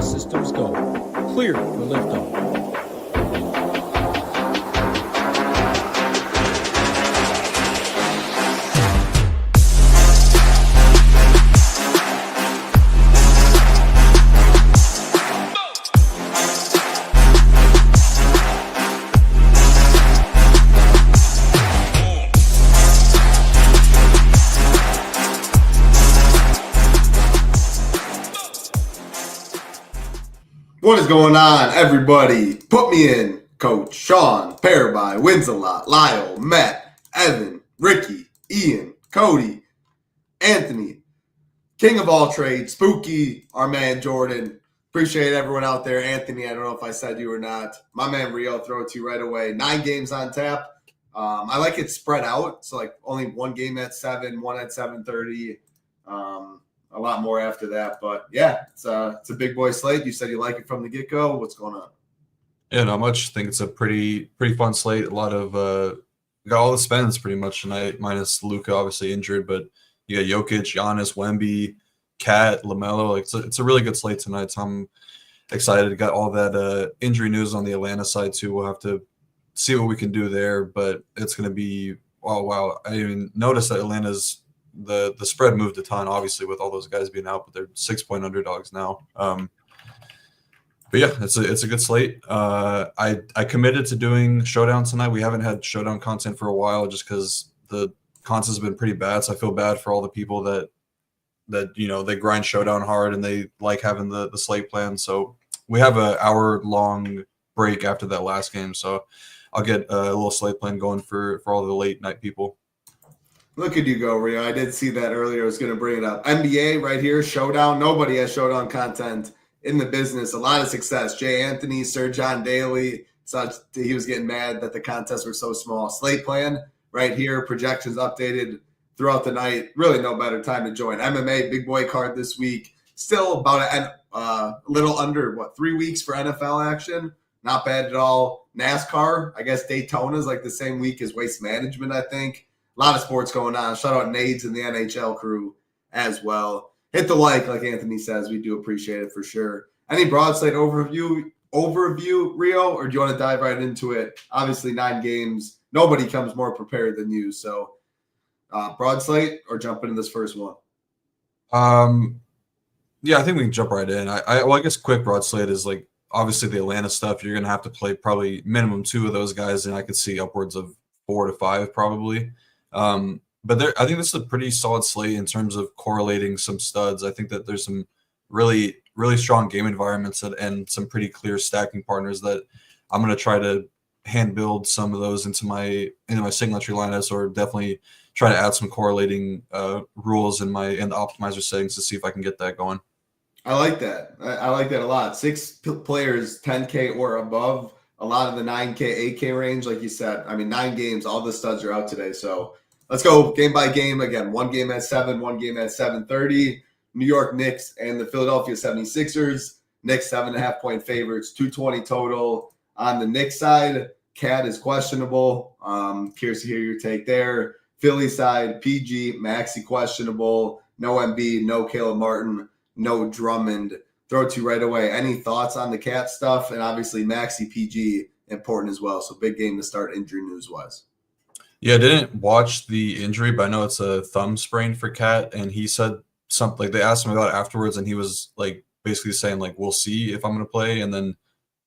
All systems go. Clear for liftoff. What is going on, everybody? Put me in. Coach Sean, Paraby, Wins a Lot, Lyle, Matt, Evan, Ricky, Ian, Cody, Anthony, King of all trades, Spooky, our man Jordan. Appreciate everyone out there. Anthony, I don't know if I said you or not. My man Rio, throw it to you right away. 9 games on tap. I like it spread out. So like only one game at 7, one at 7:30. A lot more after that, but yeah, it's a big boy slate. You said you like it from the get-go. What's going on? Yeah, not much. I think it's a pretty fun slate. A lot of got all the spends pretty much tonight, minus Luka obviously injured, but you got Jokic, Giannis, Wemby, Cat, LaMelo. Like it's a really good slate tonight. So I'm excited. Got all that injury news on the Atlanta side too. We'll have to see what we can do there, but it's going to be wow. I didn't even notice that Atlanta's the spread moved a ton, obviously, with all those guys being out, but they're 6-point underdogs now. But yeah, it's a good slate. I committed to doing Showdown tonight. We haven't had Showdown content for a while just because the content's been pretty bad. So I feel bad for all the people that they grind Showdown hard and they like having the slate plan. So we have an hour-long break after that last game. So I'll get a little slate plan going for all the late night people. Look at you go, Rio. I did see that earlier. I was going to bring it up. NBA right here, Showdown. Nobody has Showdown content in the business. A lot of success. Jay Anthony, Sir John Daly. He was getting mad that the contests were so small. Slate plan right here. Projections updated throughout the night. Really no better time to join. MMA, big boy card this week. Still about a little under, 3 weeks for NFL action. Not bad at all. NASCAR, I guess Daytona is like the same week as Waste Management, I think. A lot of sports going on. Shout out Nades and the NHL crew as well. Hit the like Anthony says. We do appreciate it for sure. Any broad slate overview, Rio, or do you want to dive right into it? Obviously, 9 games. Nobody comes more prepared than you. So, broad slate or jump into this first one? Yeah, I think we can jump right in. I guess quick broad slate is like obviously the Atlanta stuff. You're going to have to play probably minimum 2 of those guys, and I could see upwards of 4 to 5 probably. But I think this is a pretty solid slate in terms of correlating some studs. I think that there's some really, really strong game environments and some pretty clear stacking partners that I'm going to try to hand build some of those into my signature lineups, or definitely try to add some correlating rules in the optimizer settings to see if I can get that going. I like that. I like that a lot. 6 players, 10K or above. A lot of the 9K, 8K range, like you said. I mean, 9 games, all the studs are out today. So let's go game by game again. 1 game at 7, 1 game at 7:30. New York Knicks and the Philadelphia 76ers. Knicks 7.5-point favorites, 220 total. On the Knicks side, Cat is questionable. Curious to hear your take there. Philly side, PG, Maxey questionable. No Embiid, no Caleb Martin, no Drummond. Throw it to you right away. Any thoughts on the Cat stuff? And obviously Maxey, PG, important as well. So big game to start injury news-wise. Yeah, I didn't watch the injury, but I know it's a thumb sprain for Cat. And he said something, like they asked him about it afterwards, and he was like basically saying like, we'll see if I'm going to play. And then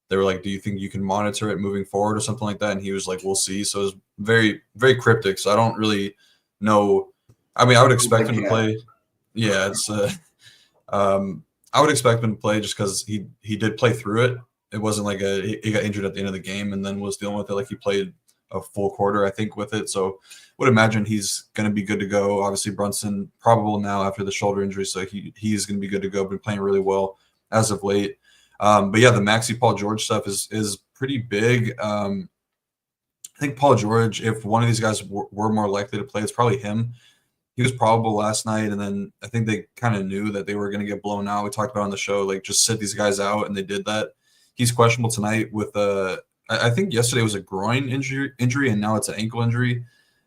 they were like, do you think you can monitor it moving forward or something like that? And he was like, we'll see. So it was very, very cryptic. So I don't really know. I mean, I would expect him to play. Yeah, it's I would expect him to play just because he did play through it. It wasn't like he got injured at the end of the game and then was dealing with it. Like he played a full quarter, I think, with it. So would imagine he's going to be good to go. Obviously, Brunson probable now after the shoulder injury, so he's going to be good to go. Been playing really well as of late. But yeah, the Maxey Paul George stuff is pretty big. I think Paul George, if one of these guys were more likely to play, it's probably him. He was probable last night, and then I think they kind of knew that they were going to get blown out. We talked about on the show, like just sit these guys out, and they did that. He's questionable tonight with I think yesterday was a groin injury, and now it's an ankle injury.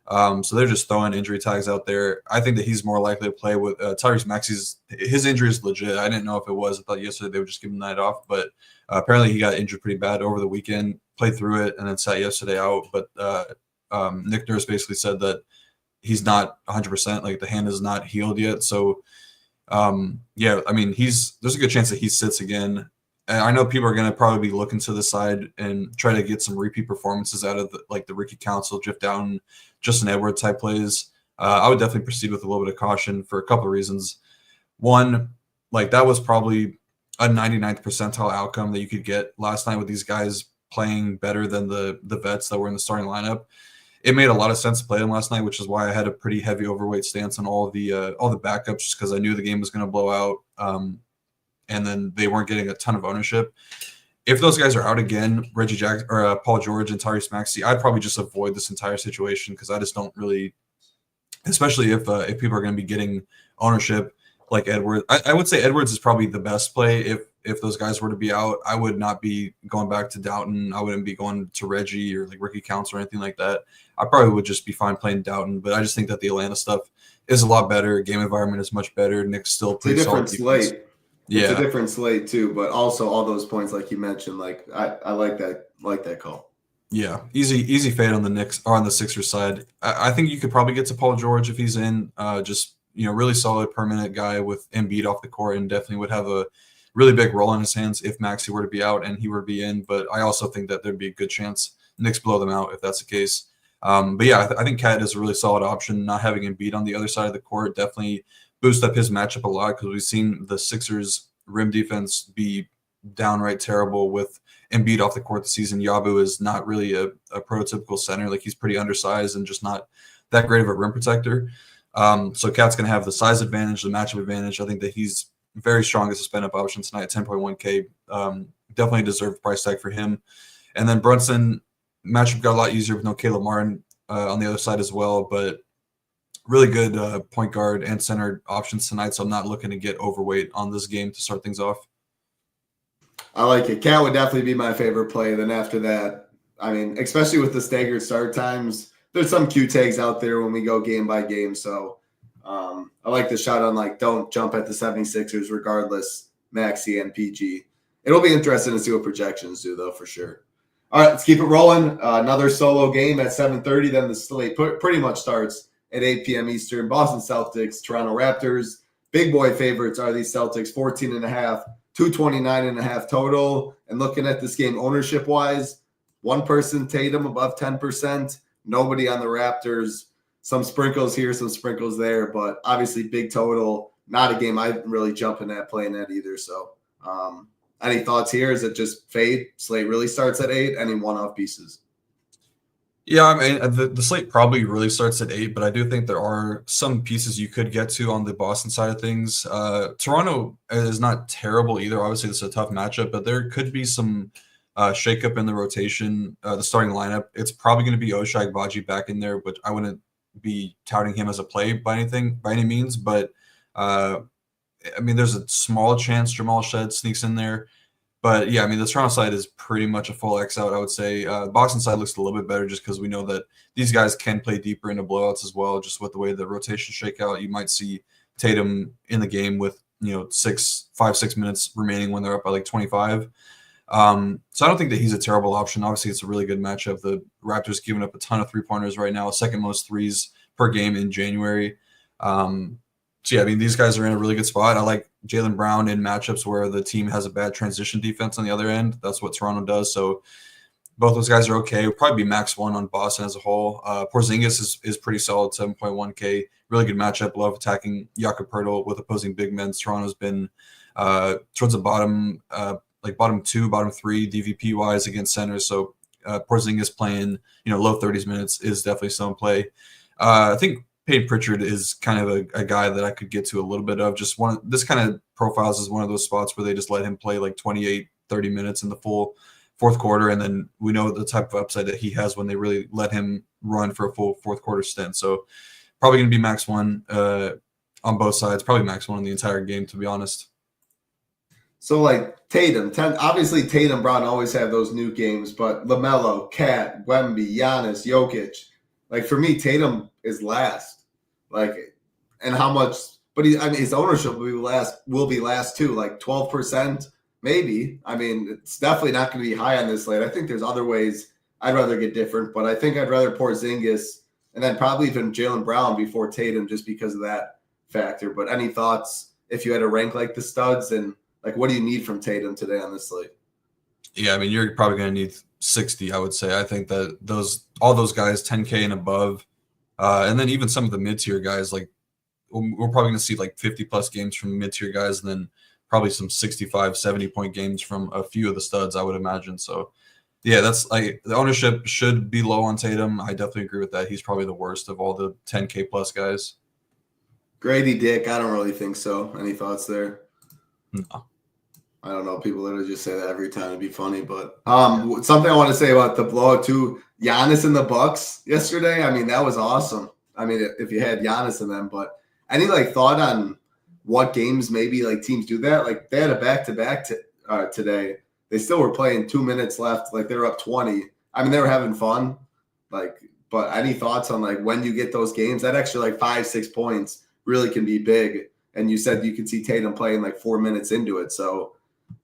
So they're just throwing injury tags out there. I think that he's more likely to play with Tyrese Maxey's. His injury is legit. I didn't know if it was. I thought yesterday they would just give him the night off, but apparently he got injured pretty bad over the weekend, played through it, and then sat yesterday out. But Nick Nurse basically said that he's not 100%. Like the hand is not healed yet. So yeah, I mean, there's a good chance that he sits again. And I know people are going to probably be looking to the side and try to get some repeat performances out of the Ricky Council, Jeff Dowden, Justin Edwards type plays. I would definitely proceed with a little bit of caution for a couple of reasons. One, like that was probably a 99th percentile outcome that you could get last night with these guys playing better than the vets that were in the starting lineup. It made a lot of sense to play them last night, which is why I had a pretty heavy overweight stance on all the backups, just because I knew the game was going to blow out. And then they weren't getting a ton of ownership. If those guys are out again, Reggie Jackson or Paul George and Tyrese Maxey, I'd probably just avoid this entire situation because I just don't really, especially if people are going to be getting ownership like Edwards. I would say Edwards is probably the best play if those guys were to be out. I would not be going back to Doughton. I wouldn't be going to Reggie or like Ricky Counts or anything like that. I probably would just be fine playing Doughton, but I just think that the Atlanta stuff is a lot better. Game environment is much better. Nick's still pretty solid. It's a different slate. Yeah. It's a different slate too, but also all those points like you mentioned, like I like that call. Yeah, easy fade on the Knicks or on the Sixers side. I think you could probably get to Paul George if he's in. Just really solid permanent guy with Embiid off the court, and definitely would have a really big role in his hands if Maxey were to be out and he were to be in. But I also think that there'd be a good chance Knicks blow them out if that's the case. But yeah, I think Cat is a really solid option. Not having Embiid on the other side of the court definitely boost up his matchup a lot because we've seen the Sixers rim defense be downright terrible with Embiid off the court this season. Yabu is not really a prototypical center. Like he's pretty undersized and just not that great of a rim protector. So Cat's going to have the size advantage, the matchup advantage. I think that he's very strong as a spend up option tonight at 10.1K. Definitely deserved price tag for him. And then Brunson matchup got a lot easier with no Caleb Martin on the other side as well, but really good point guard and center options tonight, so I'm not looking to get overweight on this game to start things off. I like it. Cat would definitely be my favorite play. Then after that, I mean, especially with the staggered start times, there's some Q tags out there when we go game by game. So I like the shot on like don't jump at the 76ers regardless, Maxey and PG. It'll be interesting to see what projections do, though, for sure. All right, let's keep it rolling. Another solo game at 7:30. Then the slate pretty much starts at 8 p.m. Eastern. Boston Celtics, Toronto Raptors. Big boy favorites are these Celtics, 14.5, 229.5 total. And looking at this game ownership-wise, one person, Tatum, above 10%. Nobody on the Raptors. Some sprinkles here, some sprinkles there. But obviously big total. Not a game I'm really jumping at playing at either. So any thoughts here? Is it just fade? Slate really starts at 8? Any one-off pieces? Yeah, I mean, the slate probably really starts at 8, but I do think there are some pieces you could get to on the Boston side of things. Toronto is not terrible either. Obviously, this is a tough matchup, but there could be some shakeup in the rotation, the starting lineup. It's probably going to be Ochai Agbaji back in there, but I wouldn't be touting him as a play by any means. But I mean, there's a small chance Jamal Shed sneaks in there. But yeah, I mean, the Toronto side is pretty much a full X out, I would say. Boston side looks a little bit better just because we know that these guys can play deeper into blowouts as well. Just with the way the rotations shake out, you might see Tatum in the game with 5-6 minutes remaining when they're up by like 25. So I don't think that he's a terrible option. Obviously, it's a really good matchup. The Raptors giving up a ton of 3-pointers right now, second most threes per game in January. So yeah, I mean, these guys are in a really good spot. I like Jaylen Brown in matchups where the team has a bad transition defense on the other end. That's what Toronto does. So both those guys are okay. It'll probably be max 1 on Boston as a whole. Porzingis is pretty solid, 7.1K. Really good matchup. Love attacking Jakob Poeltl with opposing big men. Toronto's been towards the bottom, bottom 2, bottom 3 DVP wise against centers. So Porzingis playing low 30s minutes is definitely some play. I think Peyton Pritchard is kind of a guy that I could get to a little bit of. Just this kind of profiles is one of those spots where they just let him play like 28, 30 minutes in the full fourth quarter. And then we know the type of upside that he has when they really let him run for a full fourth quarter stint. So probably going to be max 1 on both sides, probably max 1 in the entire game, to be honest. So like Tatum, obviously Tatum, Brown always have those new games, but LaMelo, Cat, Wemby, Giannis, Jokic, Like for me, Tatum is last. Like, and how much? But his ownership will be last too. Like 12%, maybe. I mean, it's definitely not going to be high on this slate. I think there's other ways I'd rather get different, but I think I'd rather Porzingis and then probably even Jaylen Brown before Tatum just because of that factor. But any thoughts if you had to rank like the studs and like what do you need from Tatum today on this slate? Yeah, I mean, you're probably going to need 60, I would say. I think that all those guys, 10K and above, and then even some of the mid-tier guys, like we're probably going to see like 50-plus games from mid-tier guys and then probably some 65, 70-point games from a few of the studs, I would imagine. So, yeah, that's like the ownership should be low on Tatum. I definitely agree with that. He's probably the worst of all the 10K-plus guys. Grady Dick, I don't really think so. Any thoughts there? No. I don't know. People literally just say that every time. It'd be funny, but something I want to say about the blowout too. Giannis and the Bucks yesterday. I mean, that was awesome. I mean, if you had Giannis in them, but any like thought on what games maybe like teams do that? Like they had a back-to-back today. They still were playing 2 minutes left. Like they were up 20. I mean, they were having fun. Like, but any thoughts on like when you get those games? That extra like 5-6 points really can be big. And you said you could see Tatum playing like 4 minutes into it, so.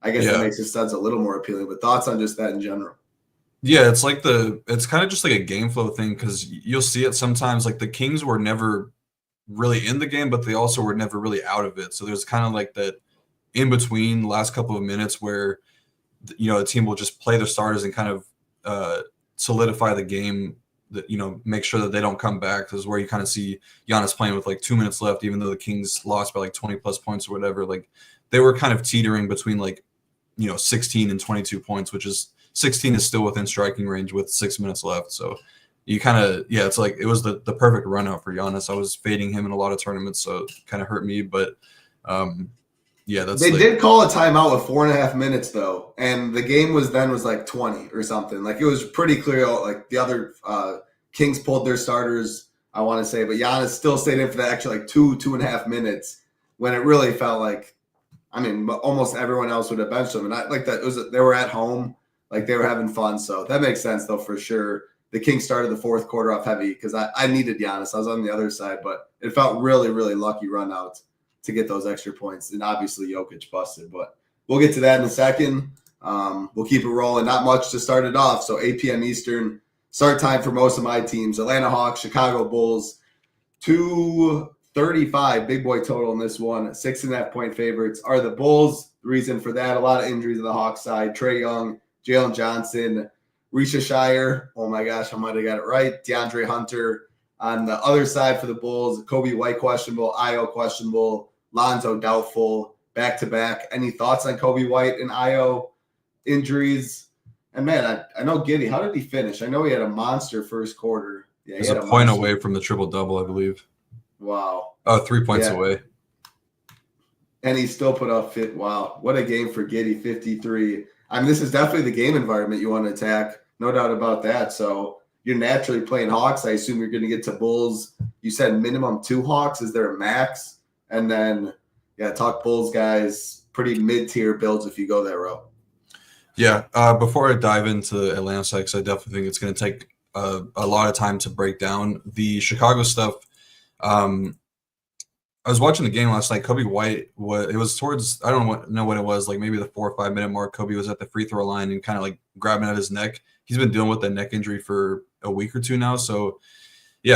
I guess that makes the studs a little more appealing, but thoughts on just that in general? Yeah, it's kind of just like a game flow thing because you'll see it sometimes. Like the Kings were never really in the game, but they also were never really out of it. So there's kind of like that in between last couple of minutes where, the team will just play their starters and kind of solidify the game, that, make sure that they don't come back. This is where you kind of see Giannis playing with like 2 minutes left, even though the Kings lost by like 20 plus points or whatever. Like they were kind of teetering between like, 16 and 22 points, which is 16 is still within striking range with 6 minutes left. So you kind of, it's like it was the perfect run out for Giannis. I was fading him in a lot of tournaments, so it kind of hurt me. But they did call a timeout with 4.5 minutes though, and the game was like 20 or something. Like it was pretty clear. Like the other Kings pulled their starters, I want to say, but Giannis still stayed in for that extra like 2.5 minutes when it really felt like. I mean, almost everyone else would have benched them, and I like that. They were at home, like they were having fun, so that makes sense though for sure. The Kings started the fourth quarter off heavy because I needed Giannis. I was on the other side, but it felt really, really lucky run out to get those extra points, and obviously Jokic busted. But we'll get to that in a second. We'll keep it rolling. Not much to start it off. So 8 p.m. Eastern start time for most of my teams: Atlanta Hawks, Chicago Bulls, 235 big boy total in this one. 6.5 point favorites are the Bulls. The reason for that, a lot of injuries on the Hawks side. Trae Young, Jalen Johnson, Risha Shire. Oh my gosh, I might have got it right. DeAndre Hunter. On the other side for the Bulls, Kobe White questionable, Io questionable, Lonzo doubtful, back-to-back. Any thoughts on Kobe White and Io injuries? And man, I know Giddey. How did he finish? I know he had a monster first quarter. Yeah, he's a point away from the triple-double, I believe. Wow. Oh, 3 points away. And he still put up fit. Wow. What a game for Giddey, 53. I mean, this is definitely the game environment you want to attack. No doubt about that. So you're naturally playing Hawks. I assume you're going to get to Bulls. You said minimum 2 Hawks. Is there a max? And then, talk Bulls guys. Pretty mid-tier builds if you go that route. Yeah. Before I dive into Atlanta Sex, I definitely think it's going to take a lot of time to break down the Chicago stuff. I was watching the game last night. Kobe White it was towards, I don't know what it was, like maybe the 4 or 5 minute mark. Kobe was at the free throw line and kind of like grabbing at his neck. He's been dealing with that neck injury for a week or two now. So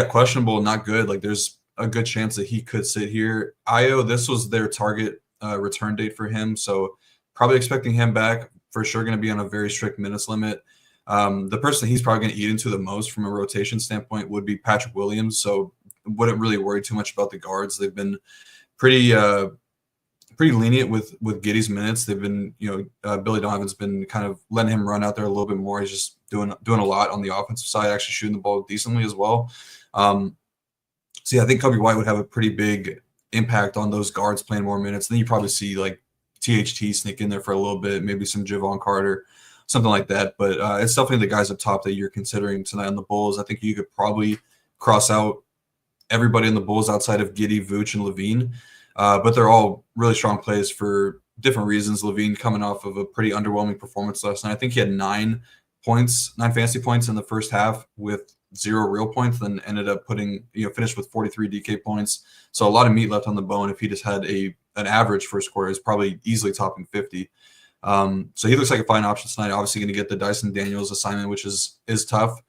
questionable, not good. Like there's a good chance that he could sit here. Io, this was their target return date for him. So probably expecting him back, for sure going to be on a very strict minutes limit. The person he's probably going to eat into the most from a rotation standpoint would be Patrick Williams. So wouldn't really worry too much about the guards. They've been pretty lenient with Giddey's minutes. They've been, Billy Donovan's been kind of letting him run out there a little bit more. He's just doing a lot on the offensive side, actually shooting the ball decently as well. I think Kobe White would have a pretty big impact on those guards playing more minutes. Then you probably see like THT sneak in there for a little bit, maybe some Javon Carter, something like that. But it's definitely the guys up top that you're considering tonight on the Bulls. I think you could probably cross out everybody in the Bulls outside of Giddey, Vooch, and Levine. But they're all really strong plays for different reasons. Levine coming off of a pretty underwhelming performance last night. I think he had 9 fantasy points in the first half with 0 real points, then ended up finished with 43 DK points. So a lot of meat left on the bone. If he just had an average first quarter, is probably easily topping 50. So he looks like a fine option tonight. Obviously going to get the Dyson Daniels assignment, which is tough,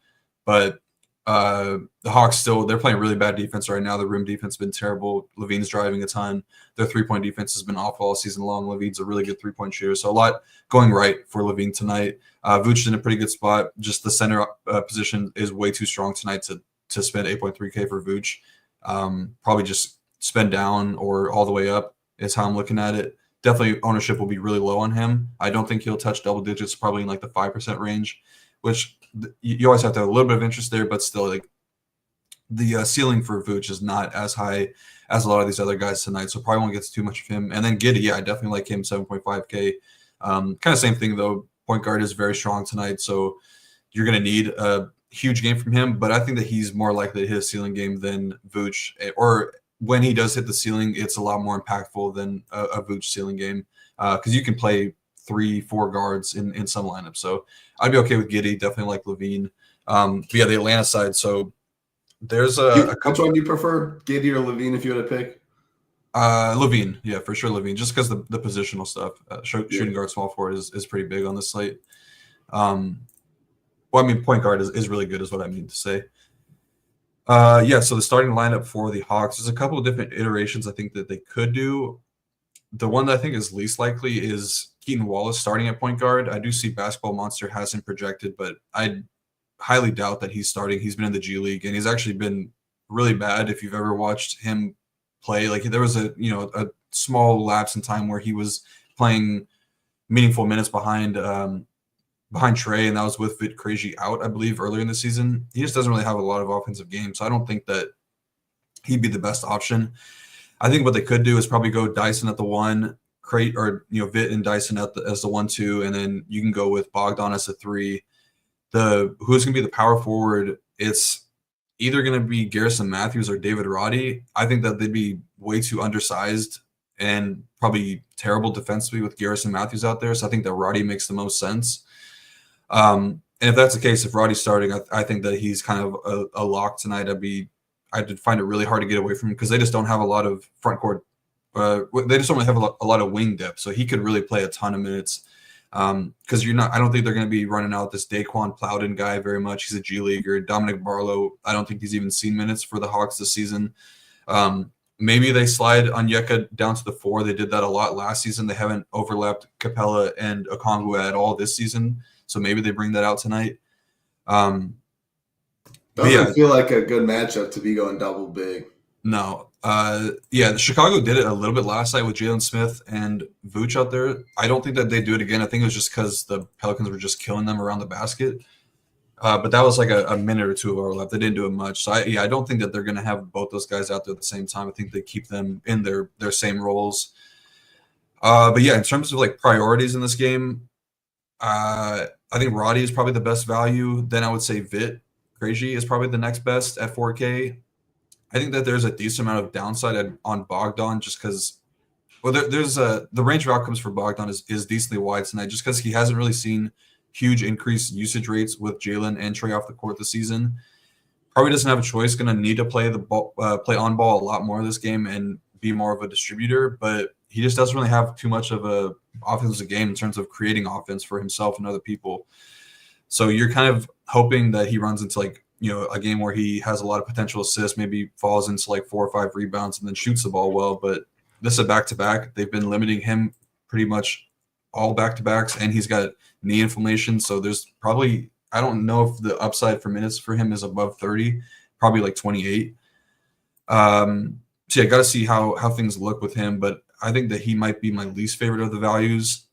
but the Hawks they're playing really bad defense right now. The rim defense has been terrible. Levine's driving a ton. Their 3-point defense has been awful all season long. Levine's a really good 3-point shooter. So a lot going right for Levine tonight. Vooch is in a pretty good spot. Just the center position is way too strong tonight to spend 8.3K for Vooch. Probably just spend down or all the way up is how I'm looking at it. Definitely ownership will be really low on him. I don't think he'll touch double digits, probably in like the 5% range, which you always have to have a little bit of interest there, but still, like the ceiling for Vooch is not as high as a lot of these other guys tonight, so probably won't get too much of him. And then Giddey, I definitely like him, 7.5K. Kind of same thing though. Point guard is very strong tonight, so you're going to need a huge game from him. But I think that he's more likely to hit a ceiling game than Vooch, or when he does hit the ceiling, it's a lot more impactful than a Vooch ceiling game because you can play 3-4 guards in some lineups. So I'd be okay with Giddey, definitely like Levine. But yeah, the Atlanta side. So there's a couple. Which one do you prefer, Giddey or Levine, if you had to pick? Levine, yeah, for sure Levine, just because the positional stuff. Shooting guard, small forward is pretty big on this slate. Well, I mean, point guard is really good is what I mean to say. Yeah, so the starting lineup for the Hawks, there's a couple of different iterations I think that they could do. The one that I think is least likely is Keaton Wallace starting at point guard. I do see Basketball Monster has him projected, but I highly doubt that he's starting. He's been in the G League, and he's actually been really bad if you've ever watched him play. Like there was a small lapse in time where he was playing meaningful minutes behind Trey, and that was with Vit Krejci out, I believe, earlier in the season. He just doesn't really have a lot of offensive games, so I don't think that he'd be the best option. I think what they could do is probably go Dyson at the 1, Vit and Dyson as the 1-2, and then you can go with Bogdan as a 3. Who's going to be the power forward? It's either going to be Garrison Matthews or David Roddy. I think that they'd be way too undersized and probably terrible defensively with Garrison Matthews out there. So I think that Roddy makes the most sense. And if that's the case, if Roddy's starting, I think that he's kind of a lock tonight. I'd find it really hard to get away from him because they just don't have a lot of front court. They just don't really have a lot of wing depth. So he could really play a ton of minutes. Because I don't think they're going to be running out this Daquan Plowden guy very much. He's a G Leaguer. Dominic Barlow, I don't think he's even seen minutes for the Hawks this season. Maybe they slide Onyeka down to the 4. They did that a lot last season. They haven't overlapped Capella and Okongwu at all this season. So maybe they bring that out tonight. Doesn't feel like a good matchup to be going double big. No. Chicago did it a little bit last night with Jalen Smith and Vooch out there. I don't think that they do it again. I think it was just because the Pelicans were just killing them around the basket. But that was like a minute or two of overlap. They didn't do it much. So I don't think that they're going to have both those guys out there at the same time. I think they keep them in their same roles. But yeah, in terms of like priorities in this game, I think Roddy is probably the best value. Then I would say Vit Krejci is probably the next best at 4K. I think that there's a decent amount of downside on Bogdan just because, there's the range of outcomes for Bogdan is decently wide tonight just because he hasn't really seen huge increased usage rates with Jalen and Trey off the court this season. Probably doesn't have a choice. Going to need to play play on ball a lot more this game and be more of a distributor, but he just doesn't really have too much of a offensive game in terms of creating offense for himself and other people. So you're kind of hoping that he runs into a game where he has a lot of potential assists, maybe falls into like 4 or 5 rebounds and then shoots the ball well. But this is a back-to-back. They've been limiting him pretty much all back-to-backs, and he's got knee inflammation. So there's probably, I don't know if the upside for minutes for him is above 30, probably like 28. So yeah, got to see how things look with him. But I think that he might be my least favorite of the values.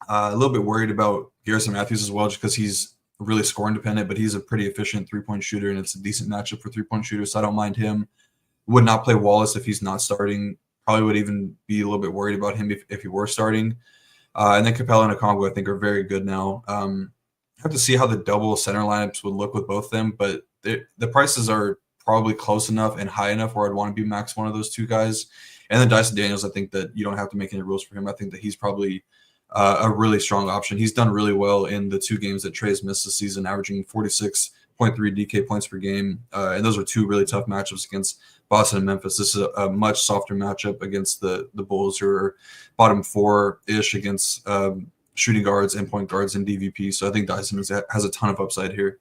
A little bit worried about Garrison Matthews as well, just because he's really scoring dependent, but he's a pretty efficient 3-point shooter, and it's a decent matchup for 3-point shooters, so I don't mind him. Would not play Wallace if he's not starting. Probably would even be a little bit worried about him if he were starting. And then Capella and Okongwu, I think, are very good now. Have to see how the double center lineups would look with both of them, but the prices are probably close enough and high enough where I'd want to be max one of those two guys. And then Dyson Daniels, I think that you don't have to make any rules for him. I think that he's probably a really strong option. He's done really well in the 2 games that Trey's missed this season, averaging 46 DK points per game. And those are two really tough matchups against Boston and Memphis. This is a much softer matchup against the Bulls, who are bottom 4-ish against shooting guards and point guards in DVP. So I think Dyson has a ton of upside here.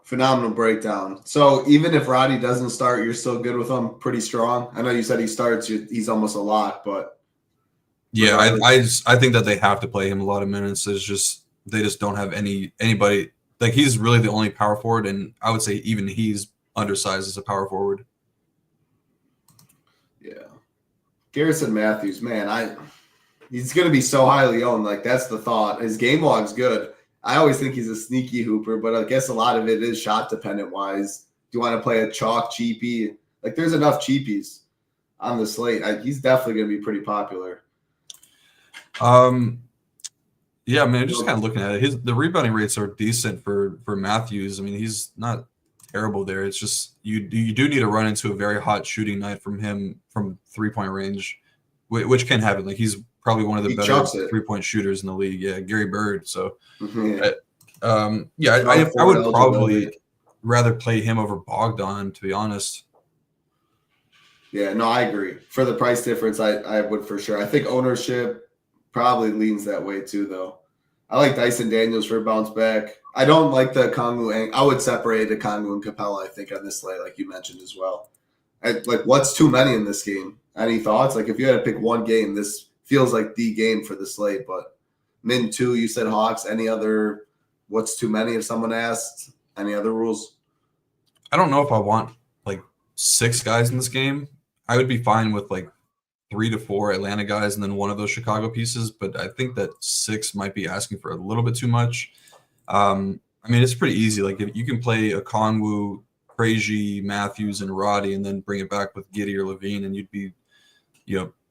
Phenomenal breakdown. So even if Roddy doesn't start, you're still good with him, pretty strong. I know you said he starts, he's almost a lock, but yeah, I think that they have to play him a lot of minutes. It's just they just don't have anybody. Like, he's really the only power forward, and I would say even he's undersized as a power forward. Yeah, Garrison Matthews, man, he's going to be so highly owned. Like, that's the thought. His game log's good. I always think he's a sneaky hooper, but I guess a lot of it is shot dependent wise. Do you want to play a chalk cheapie? Like, there's enough cheapies on the slate. He's definitely going to be pretty popular. Yeah, I mean, just kind of looking at it, the rebounding rates are decent for Matthews. I mean, he's not terrible there. It's just you do need to run into a very hot shooting night from him from 3-point range, which can happen. Like, he's probably one of the better 3-point shooters in the league. Yeah, Gary Bird. So, I would probably rather play him over Bogdan, to be honest. Yeah, no, I agree. For the price difference, I would for sure. I think ownership probably leans that way too, though. I like Dyson Daniels for a bounce back. I don't like the Kongu. I would separate the Kongu and Capella, I think, on this slate, like you mentioned as well. What's too many in this game? Any thoughts? Like, if you had to pick one game, this feels like the game for the slate. But min 2, you said Hawks. Any other? What's too many? If someone asked, any other rules? I don't know if I want like 6 guys in this game. I would be fine with like 3 to 4 Atlanta guys and then one of those Chicago pieces. But I think that 6 might be asking for a little bit too much. I mean, it's pretty easy. Like, if you can play a Kongwu, Frazier, Matthews, and Roddy, and then bring it back with Giddey or Levine, and you'd be,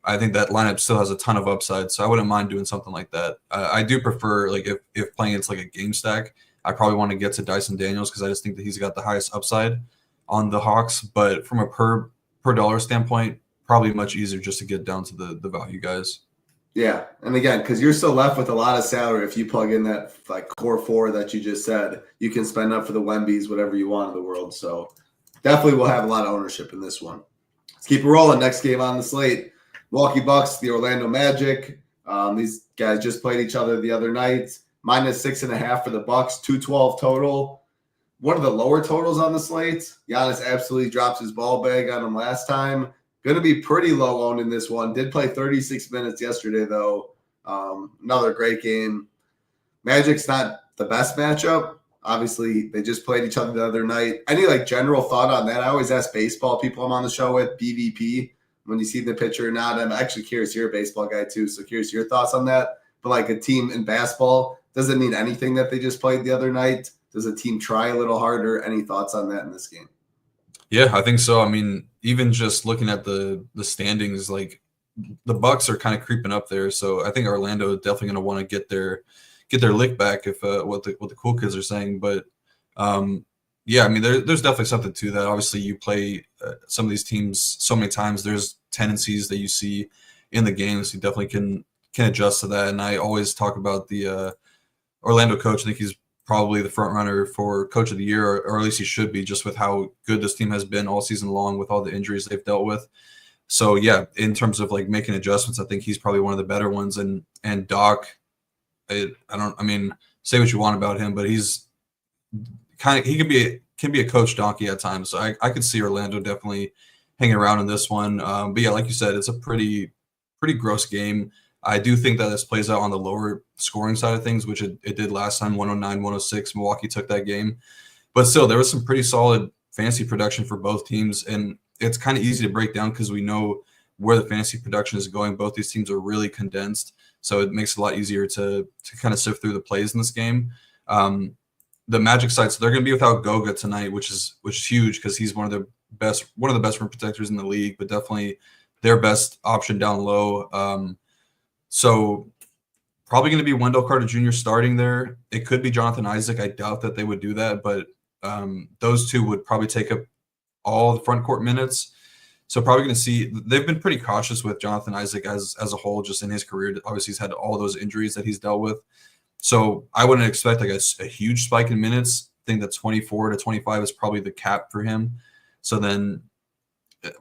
I think that lineup still has a ton of upside. So I wouldn't mind doing something like that. I do prefer, like, if playing it's like a game stack, I probably want to get to Dyson Daniels because I just think that he's got the highest upside on the Hawks. But from a per dollar standpoint, probably much easier just to get down to the value guys. Yeah, and again, because you're still left with a lot of salary. If you plug in that like core 4 that you just said, you can spend up for the Wembys, whatever you want in the world. So definitely we'll have a lot of ownership in this one. Let's keep it rolling. Next game on the slate, Milwaukee Bucks, the Orlando Magic. These guys just played each other the other night. -6.5 for the Bucks, 212 total. One of the lower totals on the slate. Giannis absolutely drops his ball bag on him last time. Going to be pretty low owned in this one. Did play 36 minutes yesterday, though. Another great game. Magic's not the best matchup. Obviously, they just played each other the other night. Any general thought on that? I always ask baseball people I'm on the show with, BVP, when you see the pitcher or not. I'm actually curious. You're a baseball guy, too, so curious your thoughts on that. But like a team in basketball, does it mean anything that they just played the other night? Does a team try a little harder? Any thoughts on that in this game? Yeah, I think so. I mean, even just looking at the standings, like the Bucks are kind of creeping up there. So I think Orlando is definitely going to want to get their lick back if what the cool kids are saying. But yeah, I mean, there's definitely something to that. Obviously, you play some of these teams so many times. There's tendencies that you see in the games. You definitely can adjust to that. And I always talk about the Orlando coach. I think he's probably the front runner for coach of the year, or at least he should be, just with how good this team has been all season long with all the injuries they've dealt with. So yeah, in terms of like making adjustments, I think he's probably one of the better ones. And Doc, I mean, say what you want about him, but he's he can be a coach donkey at times. So I could see Orlando definitely hanging around in this one. But yeah, like you said, it's a pretty gross game. I do think that this plays out on the lower scoring side of things, which it did last time, 109-106. Milwaukee took that game. But still, there was some pretty solid fantasy production for both teams. And it's kind of easy to break down because we know where the fantasy production is going. Both these teams are really condensed. So it makes it a lot easier to kind of sift through the plays in this game. The Magic side, so they're going to be without Goga tonight, which is huge because he's one of the best rim protectors in the league, but definitely their best option down low. So probably going to be Wendell Carter Jr. starting there. It could be Jonathan Isaac. I doubt that they would do that, but those two would probably take up all the front court minutes. So probably going to see – they've been pretty cautious with Jonathan Isaac as a whole just in his career. Obviously, he's had all those injuries that he's dealt with. So I wouldn't expect like a huge spike in minutes. think that 24 to 25 is probably the cap for him. So then,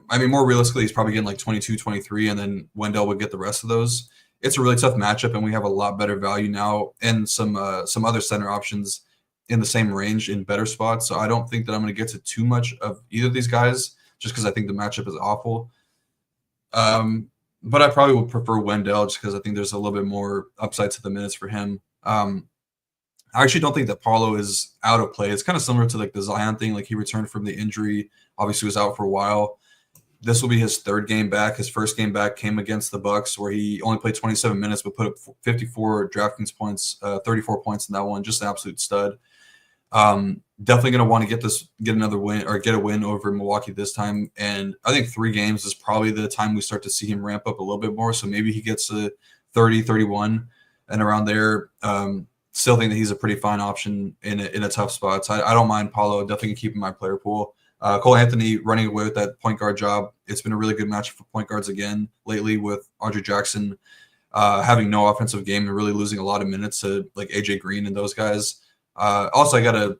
I mean, more realistically, he's probably getting like 22, 23, and then Wendell would get the rest of those. It's a really tough matchup, and we have a lot better value now and some other center options in the same range in better spots. So I don't think that I'm going to get to too much of either of these guys just because I think the matchup is awful. But I probably would prefer Wendell just because I think there's a little bit more upside to the minutes for him. I actually don't think that Paulo is out of play. It's kind of similar to like the Zion thing. Like he returned from the injury, obviously was out for a while. This will be his third game back. His first game back came against the Bucks, where he only played 27 minutes but put up 54 DraftKings points, 34 points in that one. Just an absolute stud. Definitely going to want to get another win or get a win over Milwaukee this time. And I think 3 games is probably the time we start to see him ramp up a little bit more. So maybe he gets to 30, 31 and around there. Still think that he's a pretty fine option in a tough spot. So I don't mind Paulo. Definitely going to keep him in my player pool. Cole Anthony running away with that point guard job. It's been a really good match for point guards again lately with Andre Jackson having no offensive game and really losing a lot of minutes to like AJ Green and those guys. Also, I gotta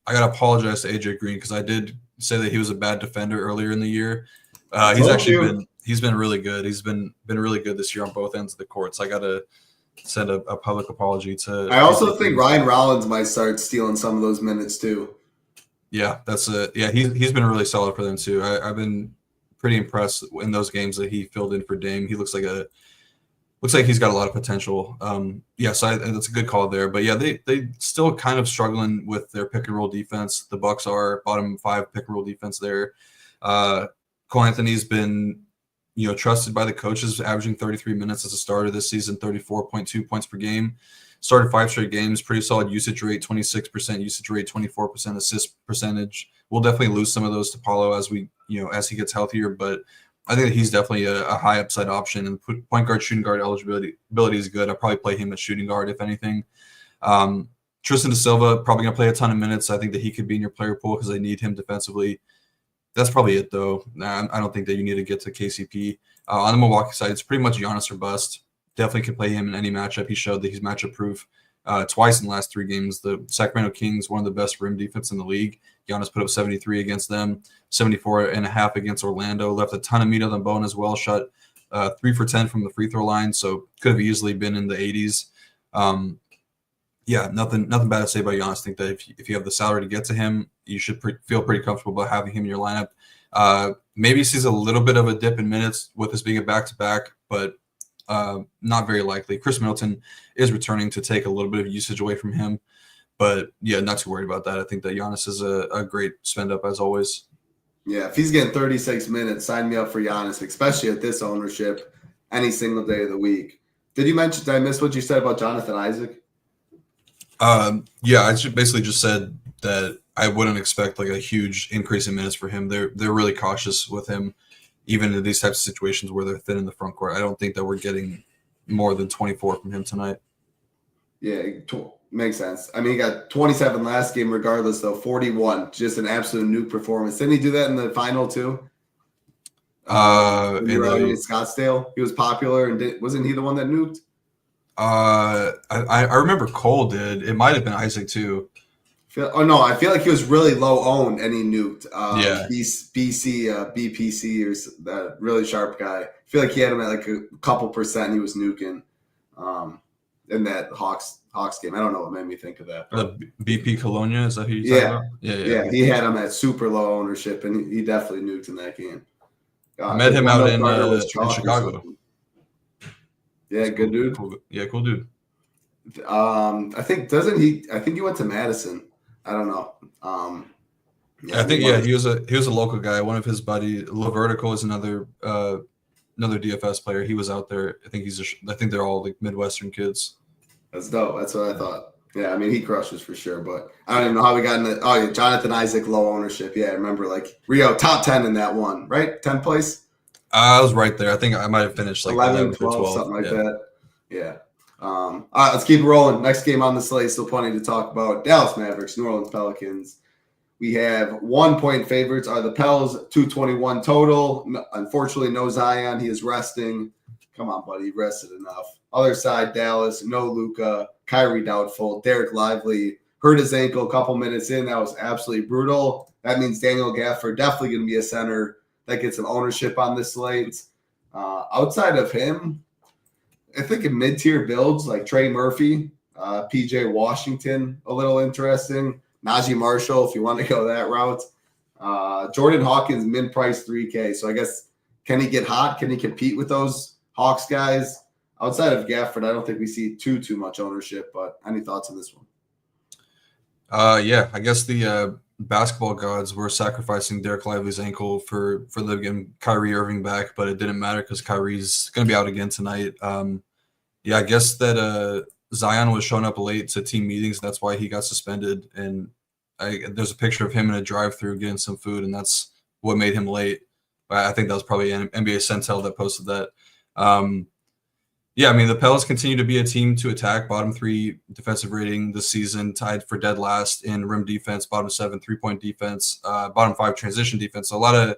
apologize to AJ Green because I did say that he was a bad defender earlier in the year. He's been really good. He's been really good this year on both ends of the court. So I gotta send a public apology to. I also think Ryan Rollins might start stealing some of those minutes too. Yeah, that's it. Yeah, he's been really solid for them too. I've been pretty impressed in those games that he filled in for Dame. He looks like he's got a lot of potential. So that's a good call there. But yeah, they still kind of struggling with their pick and roll defense. The Bucks are bottom 5 pick and roll defense there. Cole Anthony's been trusted by the coaches, averaging 33 minutes as a starter this season, 34.2 points per game. Started 5 straight games, pretty solid usage rate, 26% usage rate, 24% assist percentage. We'll definitely lose some of those to Paulo as he gets healthier, but I think that he's definitely a high upside option, and point guard, shooting guard eligibility is good. I'll probably play him at shooting guard, if anything. Tristan da Silva, probably going to play a ton of minutes. I think that he could be in your player pool because they need him defensively. That's probably it, though. I don't think that you need to get to KCP. On the Milwaukee side, it's pretty much Giannis or bust. Definitely can play him in any matchup. He showed that he's matchup proof twice in the last 3 games. The Sacramento Kings, one of the best rim defense in the league. Giannis put up 73 against them, 74.5 against Orlando. Left a ton of meat on the bone as well. Shot 3 for 10 from the free throw line, so could have easily been in the 80s. Nothing bad to say about Giannis. I think that if you have the salary to get to him, you should feel pretty comfortable about having him in your lineup. Maybe sees a little bit of a dip in minutes with this being a back-to-back, but not very likely. Chris Middleton is returning to take a little bit of usage away from him, but yeah, not too worried about that. I think that Giannis is a great spend up as always. Yeah, if he's getting 36 minutes, sign me up for Giannis, especially at this ownership, any single day of the week. Did I miss what you said about Jonathan Isaac? I basically just said that I wouldn't expect like a huge increase in minutes for him. They're really cautious with him, even in these types of situations where they're thin in the front court. I don't think that we're getting more than 24 from him tonight. Yeah, makes sense. I mean, he got 27 last game regardless, though. 41, just an absolute nuke performance. Didn't he do that in the final too? In Scottsdale, he was popular, and wasn't he the one that nuked? I remember Cole did. It might have been Isaac too. I feel like he was really low owned and he nuked. BPC or that really sharp guy. I feel like he had him at like a couple percent. He was nuking in that Hawks game. I don't know what made me think of that. BP Colonia, is that who you're talking about? Yeah. He had him at super low ownership, and he definitely nuked in that game. I met him out in Chicago. Yeah, good dude. Cool dude. I think he went to Madison. I don't know. He was a local guy. One of his buddy, LaVertical, is another DFS player. He was out there. I think they're all like Midwestern kids. That's dope. That's what I thought. Yeah, I mean, he crushes for sure, but I don't even know how we got in the. Oh, yeah, Jonathan Isaac, low ownership. Yeah, I remember like Rio top 10 in that one, right? 10th place. I was right there. I think I might have finished like 11 12, something like that. Yeah. All right, let's keep it rolling. Next game on the slate, still plenty to talk about. Dallas Mavericks, New Orleans Pelicans. We have 1 point favorites are the Pels, 221 total. Unfortunately, no Zion. He is resting. Come on, buddy. Rested enough. Other side, Dallas, no Luka. Kyrie doubtful. Derek Lively hurt his ankle a couple minutes in. That was absolutely brutal. That means Daniel Gafford definitely going to be a center that gets some ownership on this slate. Outside of him, I think in mid-tier builds like Trey Murphy, PJ Washington, a little interesting. Najee Marshall, if you want to go that route. Jordan Hawkins, min-price 3K. So I guess, can he get hot? Can he compete with those Hawks guys? Outside of Gafford, I don't think we see too much ownership, but any thoughts on this one? Yeah, I guess the basketball gods were sacrificing Derek Lively's ankle for them getting Kyrie Irving back, but it didn't matter because Kyrie's going to be out again tonight. Yeah, I guess that Zion was showing up late to team meetings. That's why he got suspended. And there's a picture of him in a drive-thru getting some food, and that's what made him late. I think that was probably an NBA Centel that posted that. Yeah, I mean, the Pels continue to be a team to attack. Bottom 3 defensive rating this season, tied for dead last in rim defense, bottom 7 3-point defense, bottom 5 transition defense. So a lot of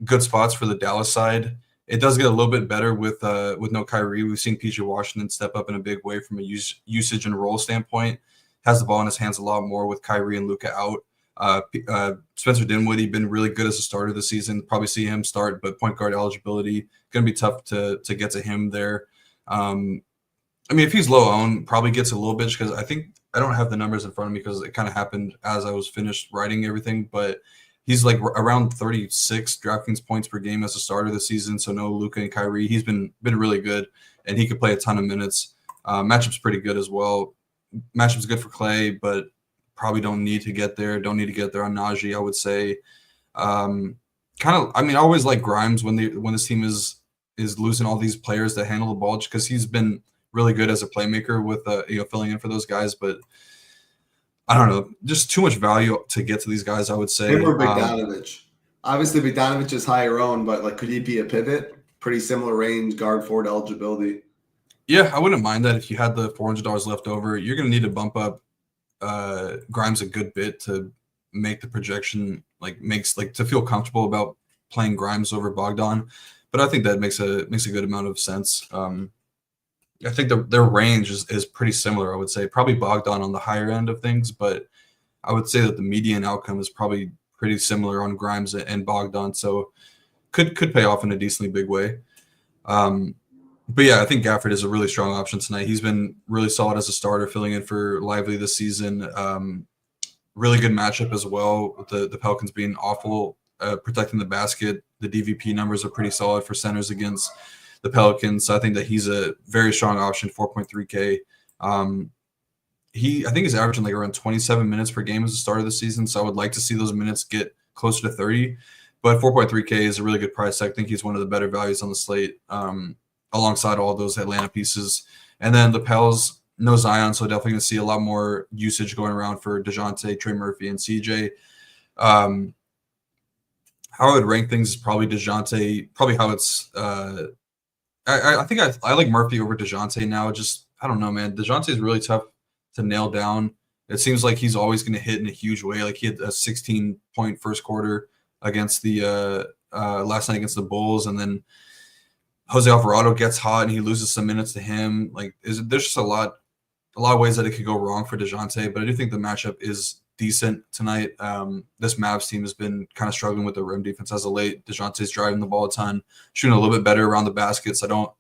good spots for the Dallas side. It does get a little bit better with no Kyrie. We've seen PJ Washington step up in a big way from a usage and role standpoint. Has the ball in his hands a lot more with Kyrie and Luka out. Spencer Dinwiddie been really good as a starter this season. Probably see him start, but point guard eligibility going to be tough to get to him there. I mean, if he's low owned, probably gets a little bit because I don't have the numbers in front of me because it kind of happened as I was finished writing everything, but he's like around 36 DraftKings points per game as a starter this season. So no Luka and Kyrie. He's been really good, and he could play a ton of minutes. Matchup's pretty good as well. Matchup's good for Clay, but probably don't need to get there. Don't need to get there on Najee, I would say. I always like Grimes when this team is losing all these players that handle the ball, just because he's been really good as a playmaker with filling in for those guys. But I don't know, just too much value to get to these guys, I would say. Him or Bogdanovich. Obviously, Bogdanovich is higher owned, but like, could he be a pivot? Pretty similar range, guard forward eligibility. Yeah, I wouldn't mind that. If you had the $400 left over, you're going to need to bump up Grimes a good bit to make the projection to feel comfortable about playing Grimes over Bogdan. But I think that makes a good amount of sense. I think their range is pretty similar, I would say. Probably Bogdan on the higher end of things, but I would say that the median outcome is probably pretty similar on Grimes and Bogdan, so could pay off in a decently big way. But yeah, I think Gafford is a really strong option tonight. He's been really solid as a starter, filling in for Lively this season. Really good matchup as well, with the Pelicans being awful protecting the basket. The DVP numbers are pretty solid for centers against the Pelicans. So I think that he's a very strong option, 4.3K. I think he's averaging like around 27 minutes per game as a starter this season. So I would like to see those minutes get closer to 30. But 4.3K is a really good price. I think he's one of the better values on the slate, alongside all those Atlanta pieces. And then the Pels, no Zion, so definitely going to see a lot more usage going around for DeJounte, Trey Murphy, and CJ. How I would rank things is probably DeJounte, probably how it's I think I like Murphy over DeJounte now. Just, I don't know, man. DeJounte is really tough to nail down. It seems like he's always going to hit in a huge way. Like, he had a 16-point first quarter against the last night against the Bulls, and then Jose Alvarado gets hot and he loses some minutes to him. Like, there's just a lot of ways that it could go wrong for DeJounte, but I do think the matchup is decent tonight. This Mavs team has been kind of struggling with the rim defense as of late. DeJounte's driving the ball a ton, shooting a little bit better around the baskets. I don't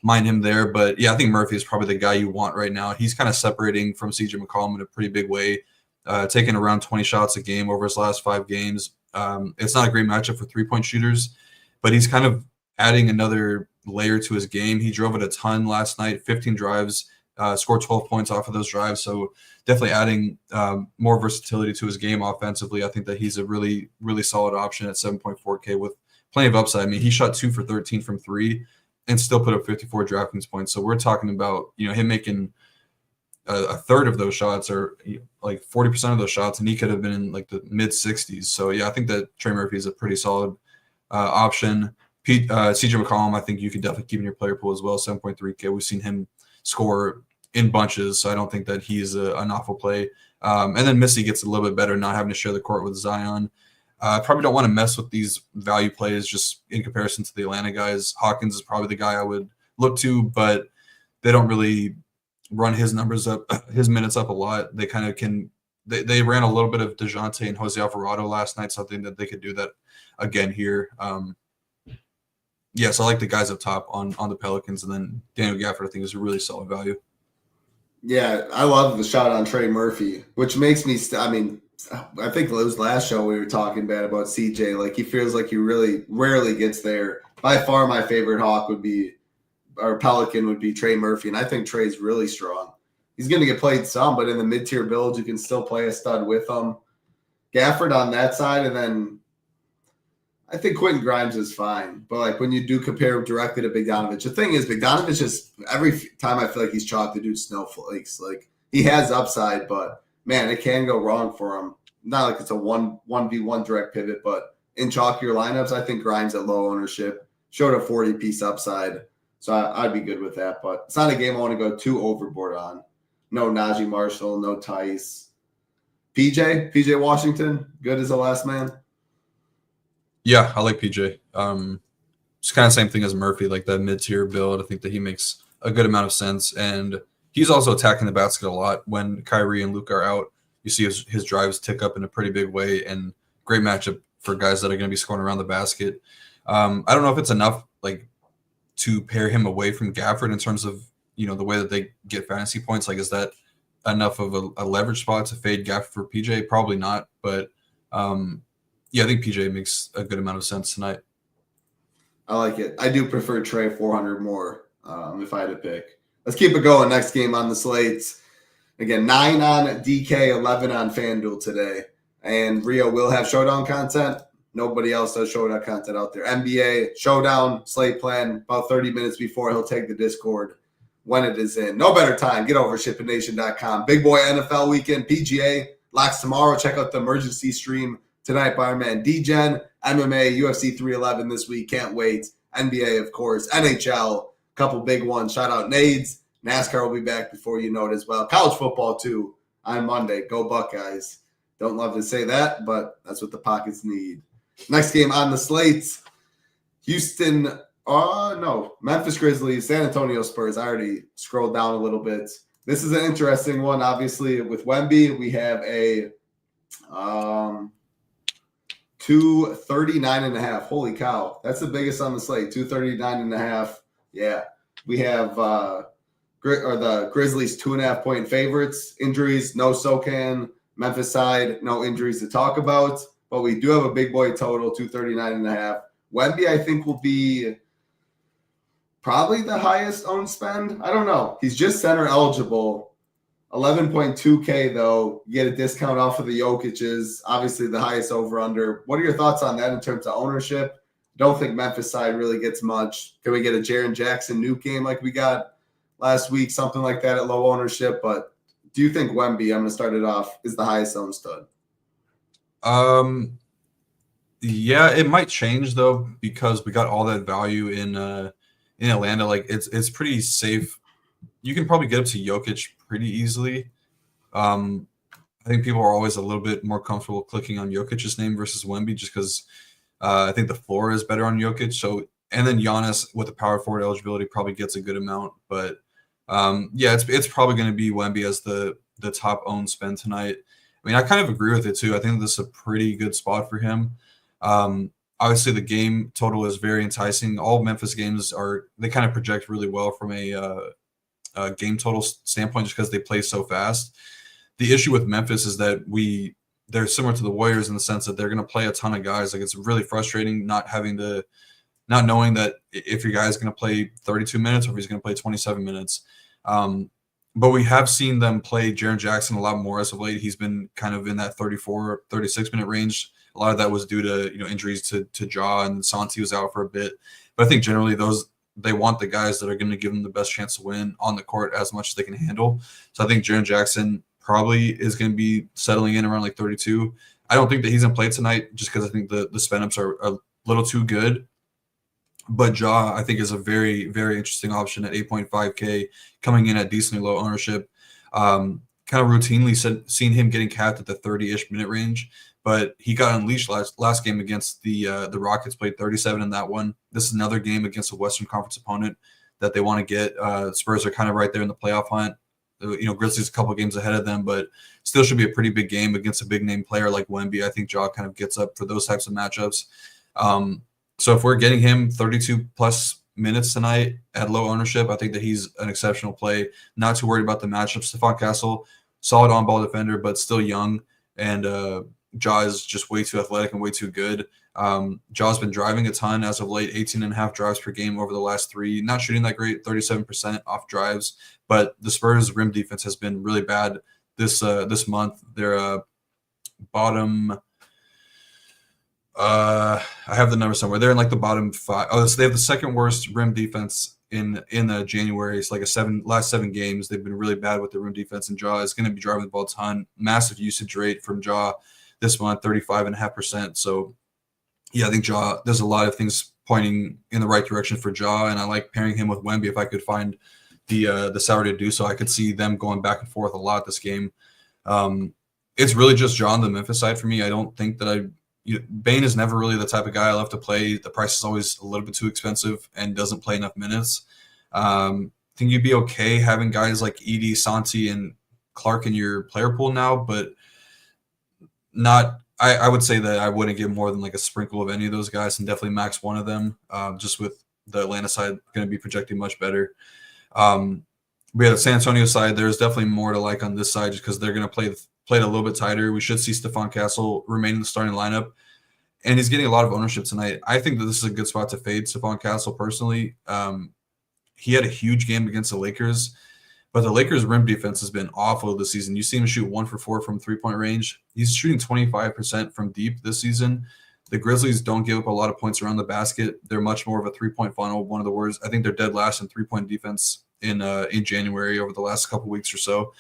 mind him there, but yeah, I think Murphy is probably the guy you want right now. He's kind of separating from CJ McCollum in a pretty big way, taking around 20 shots a game over his last 5 games. It's not a great matchup for 3-point shooters, but he's kind of adding another layer to his game. He drove it a ton last night, 15 drives, scored 12 points off of those drives. So definitely adding more versatility to his game offensively. I think that he's a really, really solid option at 7.4K with plenty of upside. I mean, he shot 2 for 13 from 3 and still put up 54 DraftKings points. So we're talking about, him making a third of those shots, or like 40% of those shots, and he could have been in like the mid 60s. So yeah, I think that Trey Murphy is a pretty solid option. CJ McCollum, I think you could definitely keep in your player pool as well. 7.3K. We've seen him score in bunches, so I don't think that he's an awful play. And then Missy gets a little bit better, not having to share the court with Zion. I probably don't want to mess with these value plays just in comparison to the Atlanta guys. Hawkins is probably the guy I would look to, but they don't really run his numbers up, his minutes up a lot. They kind of can they ran a little bit of DeJounte and Jose Alvarado last night, so I think that they could do that again here. So I like the guys up top on the Pelicans, and then Daniel Gafford I think is a really solid value. Yeah, I love the shot on Trey Murphy, which makes me I think it was last show we were talking bad about CJ. Like, he feels like he really rarely gets there. By far my favorite Hawk would be, or Pelican would be, Trey Murphy, and I think Trey's really strong. He's going to get played some, but in the mid-tier builds, you can still play a stud with him. Gafford on that side, and then I think Quentin Grimes is fine. But, like, when you do compare directly to Bogdanovic, the thing is, Bogdanovic is, every time I feel like he's chalked the dude snowflakes. Like, he has upside, but, man, it can go wrong for him. Not like it's a 1v1 direct pivot, but in chalkier lineups, I think Grimes at low ownership showed a 40-piece upside. So I'd be good with that. But it's not a game I want to go too overboard on. No Najee Marshall, no Tice. PJ Washington, good as a last man. Yeah, I like PJ. It's kind of same thing as Murphy, like that mid-tier build. I think that he makes a good amount of sense, and he's also attacking the basket a lot. When Kyrie and Luka are out, you see his drives tick up in a pretty big way, and great matchup for guys that are going to be scoring around the basket. I don't know if it's enough like to pair him away from Gafford in terms of the way that they get fantasy points. Like, is that enough of a leverage spot to fade Gafford for PJ? Probably not, but I think PJ makes a good amount of sense tonight. I like it. I do prefer Trey 400 more if I had to pick. Let's keep it going. Next game on the slates. Again, 9 on DK, 11 on FanDuel today. And Rio will have showdown content. Nobody else does showdown content out there. NBA showdown slate plan about 30 minutes before he'll take the Discord when it is in. No better time. Get over ShipItNation.com. Big boy NFL weekend. PGA locks tomorrow. Check out the emergency stream tonight by our man D-Gen. MMA, UFC 311 this week. Can't wait. NBA, of course. NHL, couple big ones. Shout out Nades. NASCAR will be back before you know it as well. College football, too, on Monday. Go Buckeyes. Don't love to say that, but that's what the pockets need. Next game on the slates, Memphis Grizzlies, San Antonio Spurs. I already scrolled down a little bit. This is an interesting one. Obviously, with Wemby, we have a 239.5. Holy cow. That's the biggest on the slate, 239.5. Yeah. We have the Grizzlies 2.5-point favorites. Injuries, no SoCan. Memphis side, no injuries to talk about. But we do have a big boy total, 239.5. Wemby, I think, will be probably the highest owned spend. I don't know. He's just center eligible. 11.2K, though. You get a discount off of the Jokic's. Obviously, the highest over-under. What are your thoughts on that in terms of ownership? Don't think Memphis side really gets much. Can we get a Jaren Jackson Nuke game like we got last week? Something like that at low ownership. But do you think Wemby, I'm going to start it off, is the highest owned stud? Yeah, it might change though, because we got all that value in Atlanta. Like, it's pretty safe. You can probably get up to Jokic pretty easily. I think people are always a little bit more comfortable clicking on Jokic's name versus Wemby, just because I think the floor is better on Jokic. So, and then Giannis with the power forward eligibility probably gets a good amount. But it's probably going to be Wemby as the top owned spend tonight. I mean, I kind of agree with it too. I think this is a pretty good spot for him. Obviously, the game total is very enticing. All Memphis games they kind of project really well from a game total standpoint, just because they play so fast. The issue with Memphis is that they're similar to the Warriors in the sense that they're going to play a ton of guys. Like, it's really frustrating not knowing that if your guy is going to play 32 minutes or if he's going to play 27 minutes. But we have seen them play Jaren Jackson a lot more as of late. He's been kind of in that 34, 36-minute range. A lot of that was due to injuries to Ja, and Santi was out for a bit. But I think generally they want the guys that are going to give them the best chance to win on the court as much as they can handle. So I think Jaren Jackson probably is going to be settling in around like 32. I don't think that he's going to play tonight just because I think the spend-ups are a little too good. But Ja, I think, is a very, very interesting option at 8.5K, coming in at decently low ownership. Kind of routinely seen him getting capped at the 30-ish minute range, but he got unleashed last game against the Rockets, played 37 in that one. This is another game against a Western Conference opponent that they want to get. Spurs are kind of right there in the playoff hunt. Grizzlies a couple games ahead of them, but still should be a pretty big game against a big name player like Wemby. I think Ja kind of gets up for those types of matchups. So if we're getting him 32 plus minutes tonight at low ownership, I think that he's an exceptional play. Not too worried about the matchup. Stephon Castle, solid on-ball defender, but still young. And Ja is just way too athletic and way too good. Ja's been driving a ton as of late, 18.5 drives per game over the last 3. Not shooting that great, 37% off drives. But the Spurs' rim defense has been really bad this month. They're bottom. I have the number somewhere. They're in like the bottom 5. Oh, so they have the second worst rim defense in January. It's like last 7 games. They've been really bad with the rim defense, and Ja is going to be driving the ball a ton. Massive usage rate from Ja this month, 35.5%. So yeah, I think Ja. There's a lot of things pointing in the right direction for Ja, and I like pairing him with Wemby if I could find the salary to do so. I could see them going back and forth a lot this game. It's really just Ja on the Memphis side for me. I don't think that Bane is never really the type of guy I love to play. The price is always a little bit too expensive and doesn't play enough minutes. I think you'd be okay having guys like Edie, Santi, and Clark in your player pool now, but not. I would say that I wouldn't get more than like a sprinkle of any of those guys, and definitely max one of them. Just with the Atlanta side going to be projecting much better. We have the San Antonio side. There's definitely more to like on this side just because they're going to play it a little bit tighter. We should see Stephon Castle remain in the starting lineup, and he's getting a lot of ownership tonight. I think that this is a good spot to fade Stephon Castle personally. He had a huge game against the Lakers, but the Lakers' rim defense has been awful this season. You see him shoot 1 for 4 from three-point range. He's shooting 25% from deep this season. The Grizzlies don't give up a lot of points around the basket. They're much more of a three-point funnel. One of the worst. I think they're dead last in three-point defense in January over the last couple weeks or so.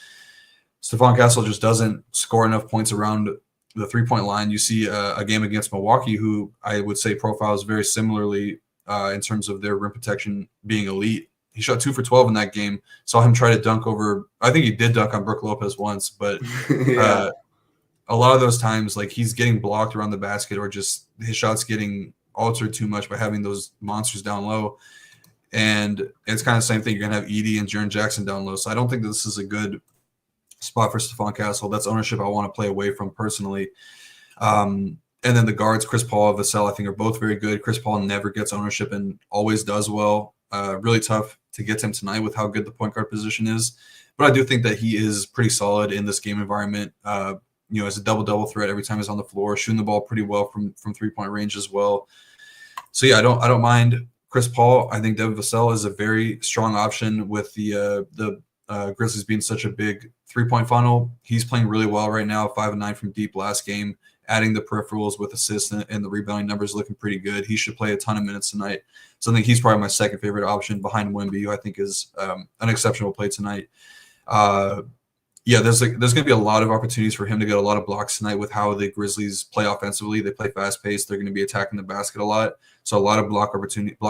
Stephon Castle just doesn't score enough points around the three-point line. You see a game against Milwaukee, who I would say profiles very similarly in terms of their rim protection being elite. He shot 2 for 12 in that game. Saw him try to dunk over. I think he did dunk on Brook Lopez once, but a lot of those times, like he's getting blocked around the basket, or just his shots getting altered too much by having those monsters down low. And it's kind of the same thing. You're gonna have Edie and Jaren Jackson down low. So I don't think this is a good spot for Stephon Castle. That's ownership I want to play away from personally. And then the guards, Chris Paul, Vassell, I think are both very good. Chris Paul never gets ownership and always does well. Really tough to get him tonight with how good the point guard position is. But I do think that he is pretty solid in this game environment. As a double-double threat every time he's on the floor, shooting the ball pretty well from three-point range as well. So yeah, I don't mind Chris Paul. I think Devin Vassell is a very strong option with the Grizzlies being such a big three-point funnel. He's playing really well right now, 5 and 9 from deep last game, adding the peripherals with assists and the rebounding numbers looking pretty good. He should play a ton of minutes tonight. So I think he's probably my second favorite option behind Wemby, who I think is an exceptional play tonight. There's going to be a lot of opportunities for him to get a lot of blocks tonight with how the Grizzlies play offensively. They play fast-paced. They're going to be attacking the basket a lot. So a lot of block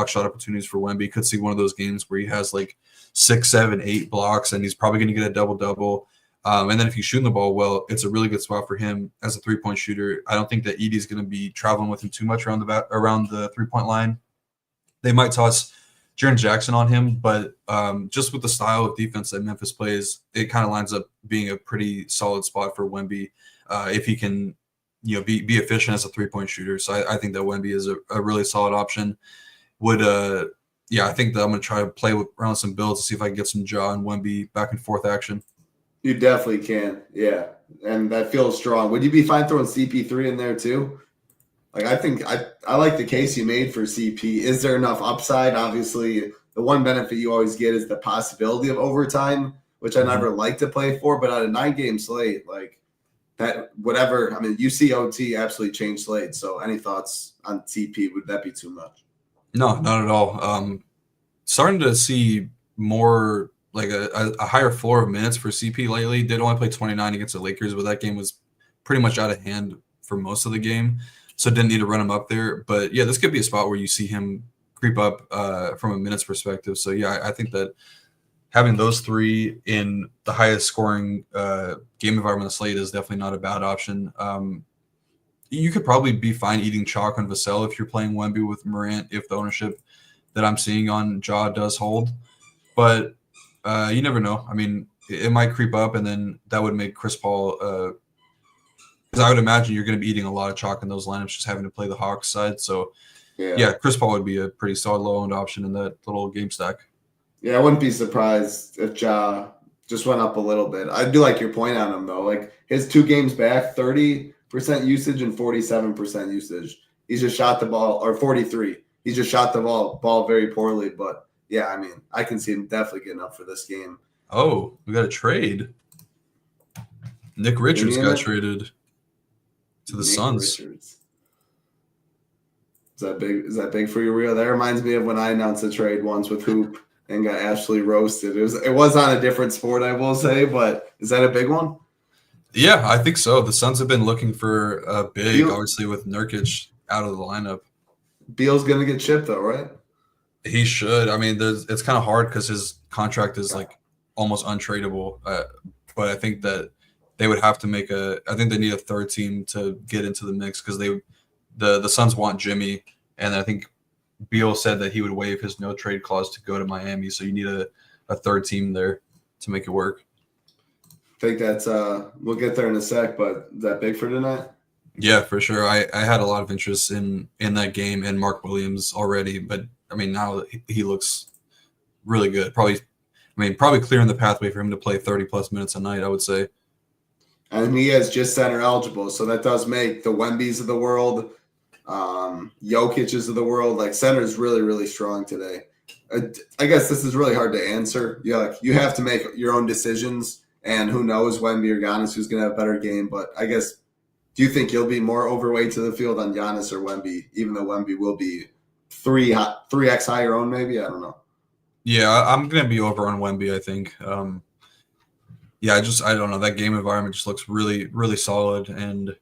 shot opportunities for Wemby. Could see one of those games where he has like 6, 7, 8 blocks, and he's probably going to get a double-double. And then if he's shooting the ball well, it's a really good spot for him as a three-point shooter. I don't think that Edie's going to be traveling with him too much around the three-point line. They might toss Jaren Jackson on him, but just with the style of defense that Memphis plays, it kind of lines up being a pretty solid spot for Wemby if he can, be efficient as a three-point shooter. So I think that Wemby is a really solid option. I think that I'm going to try to play around some builds to see if I can get some Ja and Wemby back and forth action. You definitely can, yeah, and that feels strong. Would you be fine throwing CP3 in there too? Like, I think I like the case you made for CP. Is there enough upside? Obviously, the one benefit you always get is the possibility of overtime, which I never like to play for. But on a 9-game slate, like that, whatever. I mean, UCOT absolutely changed slate. So, any thoughts on CP? Would that be too much? No, not at all. Starting to see more like a higher floor of minutes for CP lately. Did only play 29 against the Lakers, but that game was pretty much out of hand for most of the game. So didn't need to run him up there. But, yeah, this could be a spot where you see him creep up from a minutes perspective. So, yeah, I think that having those three in the highest scoring game environment on the slate is definitely not a bad option. You could probably be fine eating chalk on Vassell if you're playing Wemby with Morant, if the ownership that I'm seeing on Ja does hold. But you never know. I mean, it might creep up, and then that would make Chris Paul. Because I would imagine you're going to be eating a lot of chalk in those lineups, just having to play the Hawks side. So yeah, Chris Paul would be a pretty solid low-owned option in that little game stack. Yeah, I wouldn't be surprised if Ja just went up a little bit. I do like your point on him, though. Like, his 2 games back, 30% usage and 47% usage. He's just shot the ball, or 43. He just shot the ball very poorly. But, yeah, I mean, I can see him definitely getting up for this game. Oh, we got a trade. Nick Richards got traded to the Suns. Richards. Is that big for you, Rio? That reminds me of when I announced a trade once with Hoop and got absolutely roasted. It was on a different sport, I will say, but is that a big one? Yeah, I think so. The Suns have been looking for a big, obviously, with Nurkic out of the lineup. Beal's going to get chipped, though, right? He should. I mean, it's kind of hard because his contract is like almost untradeable. But I think that they would have to make I think they need a third team to get into the mix because the Suns want Jimmy, and I think Beal said that he would waive his no trade clause to go to Miami. So you need a third team there to make it work. I think that's we'll get there in a sec, but is that big for tonight? Yeah, for sure. I had a lot of interest in that game and Mark Williams already, but I mean now he looks really good. Probably clearing the pathway for him to play 30+ minutes a night, I would say. And he is just center eligible, so that does make the Wembys of the world, Jokic's of the world, like center is really, really strong today. I guess this is really hard to answer. You have to make your own decisions, and who knows, Wemby or Giannis, who's going to have a better game. But I guess, do you think you'll be more overweight to the field on Giannis or Wemby, even though Wemby will be 3x higher owned maybe? I don't know. Yeah, I'm going to be over on Wemby, I think. Yeah, I don't know. That game environment just looks really, really solid. And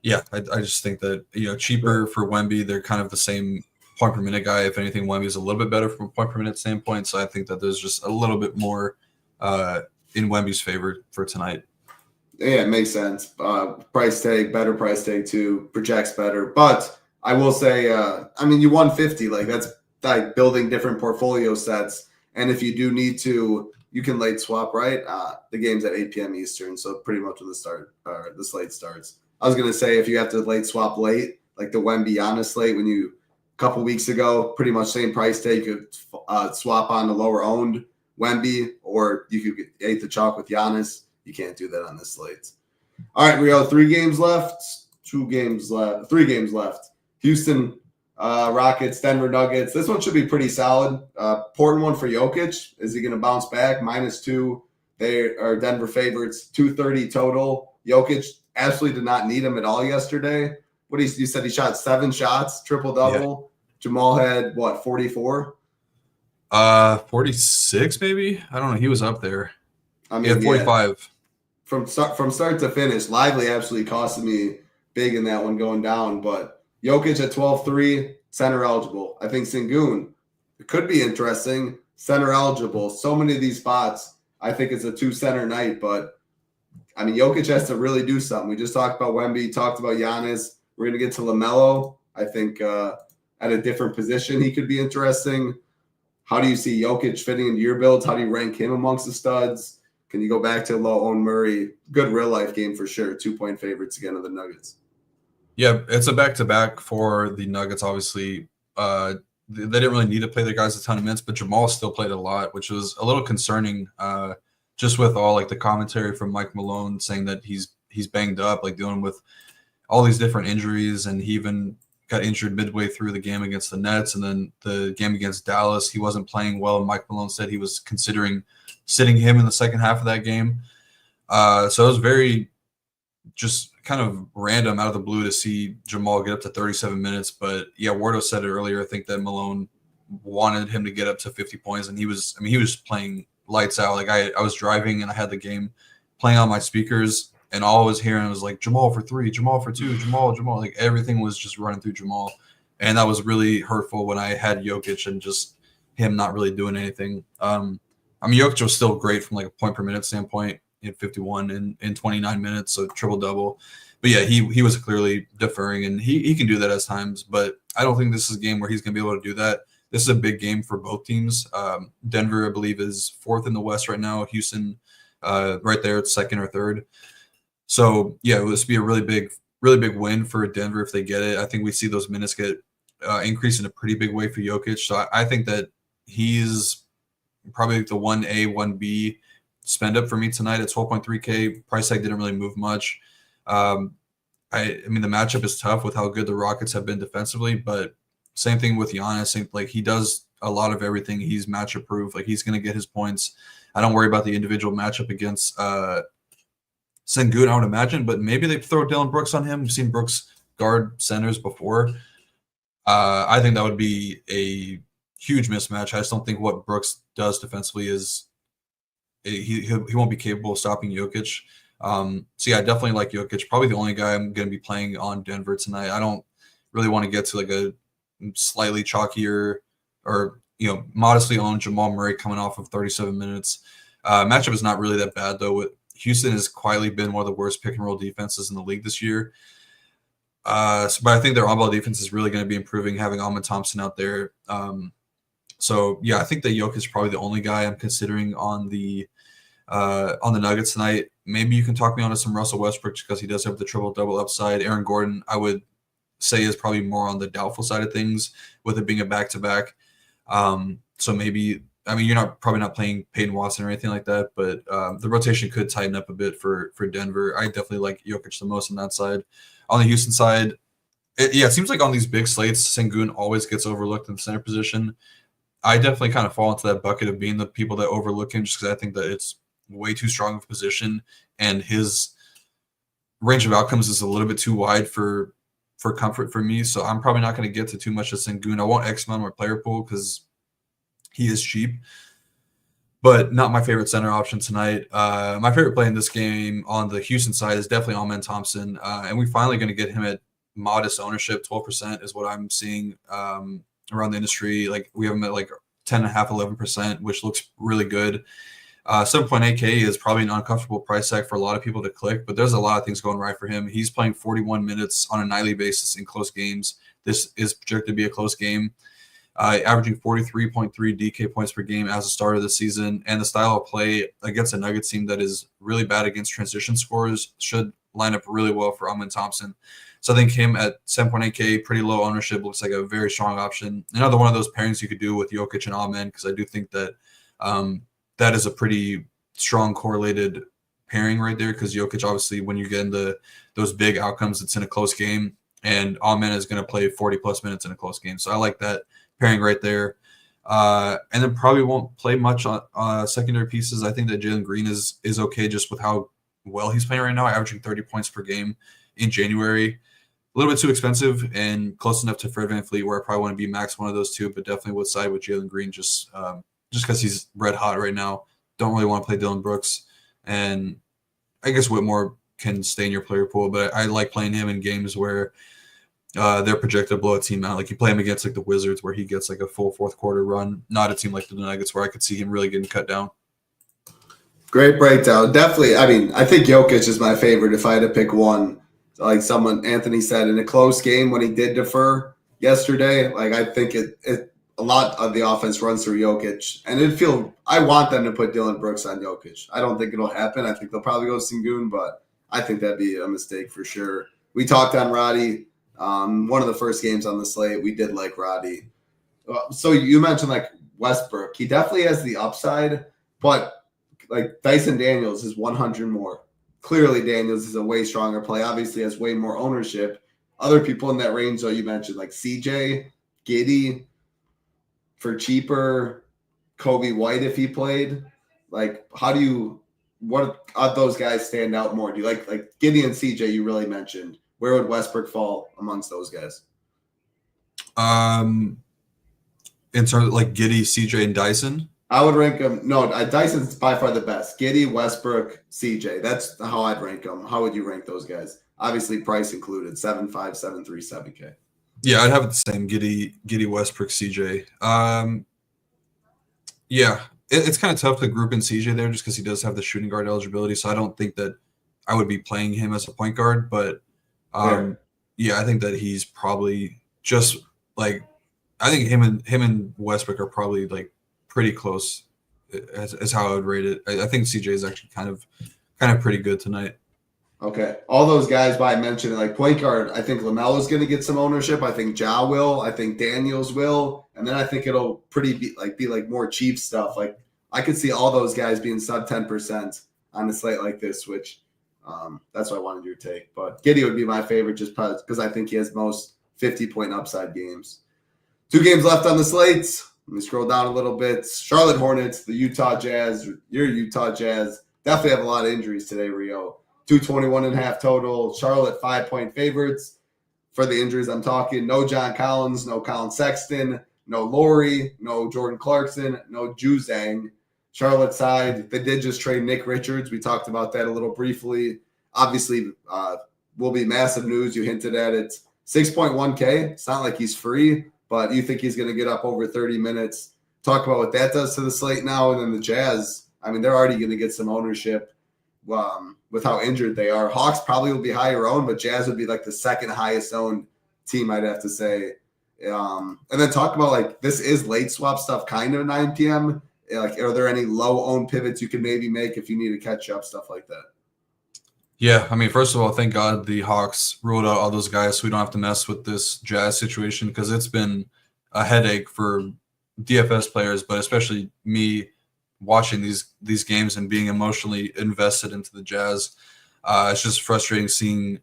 yeah, I just think that, cheaper for Wemby, they're kind of the same point per minute guy. If anything, Wemby is a little bit better from a point per minute standpoint. So I think that there's just a little bit more in Wemby's favor for tonight. Yeah, it makes sense. Price tag, better price tag too, projects better. But I will say, you won 50. Like, that's like building different portfolio sets. And if you do need to, you can late swap, right? The game's at 8 p.m. Eastern, so pretty much when the slate starts. I was gonna say if you have to late swap late, like the Wemby Giannis slate, when you a couple weeks ago, pretty much same price tag, you could swap on the lower owned Wemby, or you could get the chalk with Giannis. You can't do that on this slate. All right, Rio, 3 games left. Houston Rockets, Denver Nuggets. This one should be pretty solid. Important one for Jokic. Is he going to bounce back? -2. They are Denver favorites. 230 total. Jokic absolutely did not need him at all yesterday. You said he shot 7 shots, triple-double. Yeah. Jamal had, 44? 46 maybe? I don't know. He was up there. He had 45. Yeah. From start to finish, Lively absolutely costed me big in that one going down, but Jokic at 12-3, center eligible. I think Sengun, it could be interesting, center eligible. So many of these spots, I think it's a 2-center night, but Jokic has to really do something. We just talked about Wemby, talked about Giannis. We're going to get to LaMelo. I think at a different position, he could be interesting. How do you see Jokic fitting into your builds? How do you rank him amongst the studs? Can you go back to low-owned Murray? Good real-life game for sure. 2-point favorites again of the Nuggets. Yeah, it's a back-to-back for the Nuggets, obviously. They didn't really need to play their guys a ton of minutes, but Jamal still played a lot, which was a little concerning just with all the commentary from Mike Malone saying that he's banged up, dealing with all these different injuries, and he even got injured midway through the game against the Nets, and then the game against Dallas, he wasn't playing well, and Mike Malone said he was considering sitting him in the second half of that game. So it was very just kind of random out of the blue to see Jamal get up to 37 minutes. But yeah, Wardo said it earlier. I think that Malone wanted him to get up to 50 points, and he was playing lights out. I was driving and I had the game playing on my speakers, and all I was hearing was Jamal for 3, Jamal for 2, Jamal. Everything was just running through Jamal. And that was really hurtful when I had Jokic and just him not really doing anything. Jokic was still great from a point per minute standpoint. He had 51 in 29 minutes, so triple-double. But yeah, he was clearly deferring, and he can do that at times. But I don't think this is a game where he's going to be able to do that. this is a big game for both teams. Denver, I believe, is 4th in the West right now. Houston, right there, it's 2nd or 3rd. So yeah, this would be a really big win for Denver if they get it. I think we see those minutes get increased in a pretty big way for Jokic. So I think that he's probably the 1A, 1B spend up for me tonight at 12.3K. Price tag didn't really move much. I mean, the matchup is tough with how good the Rockets have been defensively, but same thing with Giannis. I think, like, he does a lot of everything. He's matchup proof. Like, he's going to get his points. I don't worry about the individual matchup against Sengun, I would imagine, but maybe they throw Dylan Brooks on him. We've seen Brooks guard centers before. I think that would be a huge mismatch. I just don't think what Brooks does defensively is he won't be capable of stopping Jokic. So yeah, I definitely like Jokic. Probably the only guy I'm going to be playing on Denver tonight. I don't really want to get to like a slightly chalkier or modestly owned Jamal Murray coming off of 37 minutes. Matchup is not really that bad though. Houston has quietly been one of the worst pick and roll defenses in the league this year. But I think their on-ball defense is really going to be improving, having Ahmed Thompson out there. So yeah, I think that Jokic is probably the only guy I'm considering on the Nuggets tonight. Maybe you can talk me onto some Russell Westbrook because he does have the triple-double upside. Aaron Gordon, I would say, is probably more on the doubtful side of things with it being a back-to-back. So maybe, I mean, you're probably not playing Peyton Watson or anything like that, but the rotation could tighten up a bit for Denver. I definitely like Jokic the most on that side. On the Houston side, it seems like on these big slates, Sengun always gets overlooked in the center position. I definitely kind of fall into that bucket of being the people that overlook him just because I think that it's way too strong of a position and his range of outcomes is a little bit too wide for comfort for me. So I'm probably not going to get to too much of Sengun. I won't X-Men my player pool because he is cheap, but not my favorite center option tonight. My favorite play in this game on the Houston side is definitely Ahmed Thompson, and we're finally going to get him at modest ownership. 12% is what I'm seeing around the industry. Like, we have him at like 10.5, 11%, which looks really good. 7.8K is probably an uncomfortable price tag for a lot of people to click, but there's a lot of things going right for him. He's playing 41 minutes on a nightly basis in close games. This is projected to be a close game. Averaging 43.3 DK points per game as a starter this season, and the style of play against a Nuggets team that is really bad against transition scores should line up really well for Ahmed Thompson. So I think him at 7.8K, pretty low ownership, looks like a very strong option. Another one of those pairings you could do with Jokic and Ahmed, because I do think that that is a pretty strong correlated pairing right there, because Jokic, obviously, when you get into those big outcomes, it's in a close game, and Ahmed is going to play 40-plus minutes in a close game. So I like that pairing right there. And then probably won't play much on secondary pieces. I think that Jalen Green is okay just with how well he's playing right now, averaging 30 points per game in January. A little bit too expensive and close enough to Fred VanVleet where I probably want to be max one of those two, but definitely would side with Jalen Green just because he's red hot right now. Don't really want to play Dylan Brooks. And I guess Whitmore can stay in your player pool, but I like playing him in games where they're projected to blow a team out. Like, you play him against like the Wizards where he gets like a full fourth quarter run, not a team like the Nuggets where I could see him really getting cut down. Great breakdown. Definitely. I mean, I think Jokic is my favorite if I had to pick one. Like Anthony said, in a close game when he did defer yesterday, like, I think a lot of the offense runs through Jokic. And I want them to put Dylan Brooks on Jokic. I don't think it'll happen. I think they'll probably go Sengun, but I think that'd be a mistake for sure. We talked on Roddy. One of the first games on the slate, we did like Roddy. So you mentioned like Westbrook. He definitely has the upside, but like Dyson Daniels is 100 more. Clearly, Daniels is a way stronger play. Obviously, has way more ownership. Other people in that range, though, you mentioned like CJ, Giddey for cheaper, Kobe White if he played. Like, what of those guys stand out more? Do you like Giddey and CJ? You really mentioned. Where would Westbrook fall amongst those guys? In terms of like Giddey, CJ, and Dyson? I would rank them. No, Dyson's by far the best. Giddey, Westbrook, CJ. That's how I'd rank them. How would you rank those guys? Obviously, price included, 7.5, 7.3, 7K. Yeah, I'd have it the same. Giddey, Westbrook, CJ. Yeah, it's kind of tough to group in CJ there just because he does have the shooting guard eligibility. So I don't think that I would be playing him as a point guard, but yeah, I think that he's probably just like I think him and Westbrook are probably like pretty close. As how I would rate it. I think CJ is actually kind of pretty good tonight. Okay. All those guys by mentioning, like point guard, I think LaMelo's going to get some ownership. I think Ja will. I think Daniels will. And then I think it'll be more cheap stuff. Like I could see all those guys being sub 10% on a slate like this, which that's what I wanted your take. But Giddey would be my favorite just because I think he has most 50-point upside games. 2 games left on the slates. Let me scroll down a little bit. Charlotte Hornets, the Utah Jazz. Your Utah Jazz definitely have a lot of injuries today, Rio. 221.5 total. Charlotte 5-point favorites. For the injuries I'm talking, no John Collins, no Colin Sexton, no Laurie, no Jordan Clarkson, no Juzang. Charlotte side, they did just trade Nick Richards. We talked about that a little briefly. Obviously, will be massive news. You hinted at it. 6.1K. It's not like he's free, but you think he's going to get up over 30 minutes. Talk about what that does to the slate now. And then the Jazz, I mean, they're already going to get some ownership with how injured they are. Hawks probably will be higher owned, but Jazz would be like the second highest owned team, I'd have to say. And then talk about like this is late swap stuff, kind of 9 p.m. Like, are there any low owned pivots you can maybe make if you need to catch up, stuff like that? Yeah, I mean, first of all, thank God the Hawks ruled out all those guys so we don't have to mess with this Jazz situation because it's been a headache for DFS players, but especially me watching these games and being emotionally invested into the Jazz. It's just frustrating seeing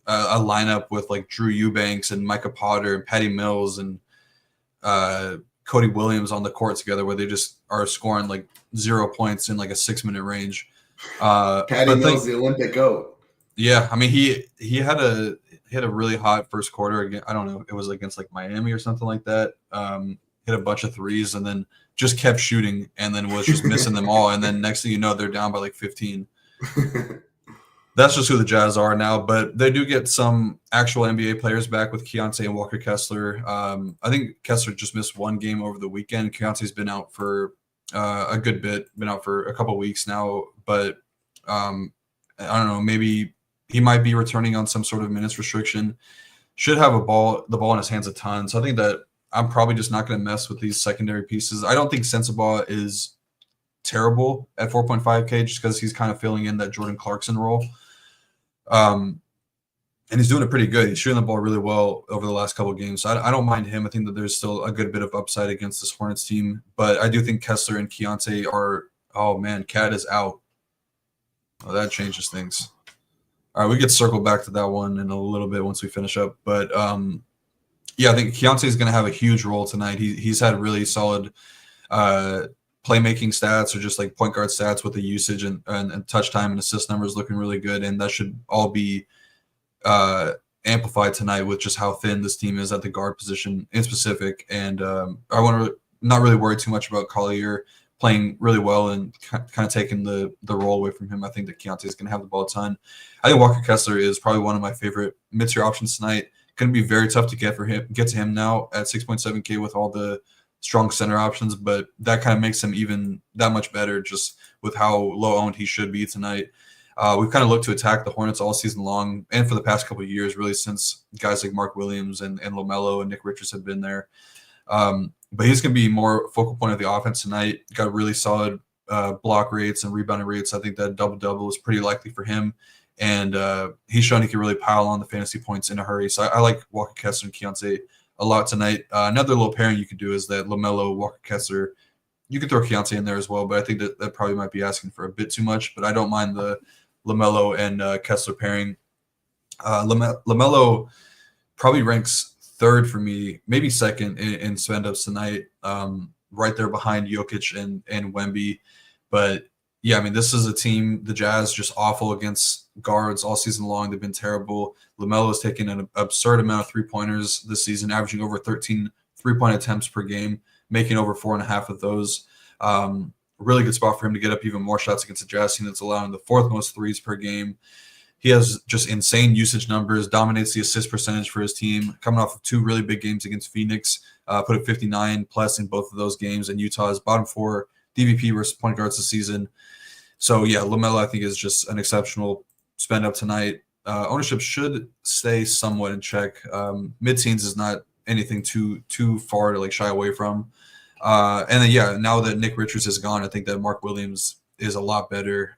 a lineup with like Drew Eubanks and Micah Potter and Patty Mills and Cody Williams on the court together where they just are scoring like 0 points in like a 6-minute range. Patty Mills, the Olympic GOAT. Yeah, I mean he had a really hot first quarter again. I don't know, it was against like Miami or something like that. Hit a bunch of threes and then just kept shooting and then was just missing them all. And then next thing you know, they're down by like 15. That's just who the Jazz are now. But they do get some actual NBA players back with Keontae and Walker Kessler. I think Kessler just missed 1 game over the weekend. Keontae's been out for a good bit, been out for a couple of weeks now. But I don't know, maybe he might be returning on some sort of minutes restriction. Should have the ball in his hands a ton. So I think that I'm probably just not going to mess with these secondary pieces. I don't think Sensabaugh is terrible at 4.5K just because he's kind of filling in that Jordan Clarkson role. And he's doing it pretty good. He's shooting the ball really well over the last couple of games. So I don't mind him. I think that there's still a good bit of upside against this Hornets team. But I do think Kessler and Keontae are – oh, man, Cat is out. Oh, that changes things. All right, we get circle back to that one in a little bit once we finish up. But yeah, I think Keontae is going to have a huge role tonight. He's had really solid playmaking stats or just like point guard stats with the usage and touch time and assist numbers looking really good. And that should all be amplified tonight with just how thin this team is at the guard position in specific. And I want to not really worry too much about Collier playing really well and kind of taking the role away from him. I think that Keontae is going to have the ball a ton. I think Walker Kessler is probably one of my favorite mid-tier options tonight. Going to be very tough to get to him now at 6.7K with all the strong center options, but that kind of makes him even that much better just with how low owned he should be tonight. We've kind of looked to attack the Hornets all season long and for the past couple of years, really since guys like Mark Williams and LaMelo and Nick Richards have been there. But he's going to be more focal point of the offense tonight. Got really solid block rates and rebounding rates. I think that double-double is pretty likely for him. And he's shown he can really pile on the fantasy points in a hurry. So I like Walker Kessler and Keontae a lot tonight. Another little pairing you could do is that LaMelo, Walker Kessler. You could throw Keontae in there as well, but I think that probably might be asking for a bit too much. But I don't mind the LaMelo and Kessler pairing. LaMelo probably ranks third for me, maybe second in spend-ups tonight, right there behind Jokic and Wemby. But yeah, I mean, this is a team, the Jazz, just awful against guards all season long. They've been terrible. LaMelo has taken an absurd amount of three-pointers this season, averaging over 13 three-point attempts per game, making over 4.5 of those. Really good spot for him to get up even more shots against the Jazz team that's allowing the 4th most threes per game. He has just insane usage numbers, dominates the assist percentage for his team, coming off of 2 really big games against Phoenix, put up 59+ in both of those games, and Utah's bottom 4 DVP versus point guards this season. So, yeah, LaMelo, I think, is just an exceptional spend up tonight. Ownership should stay somewhat in check. Mid-teens is not anything too far to like shy away from. And then now that Nick Richards is gone, I think that Mark Williams is a lot better.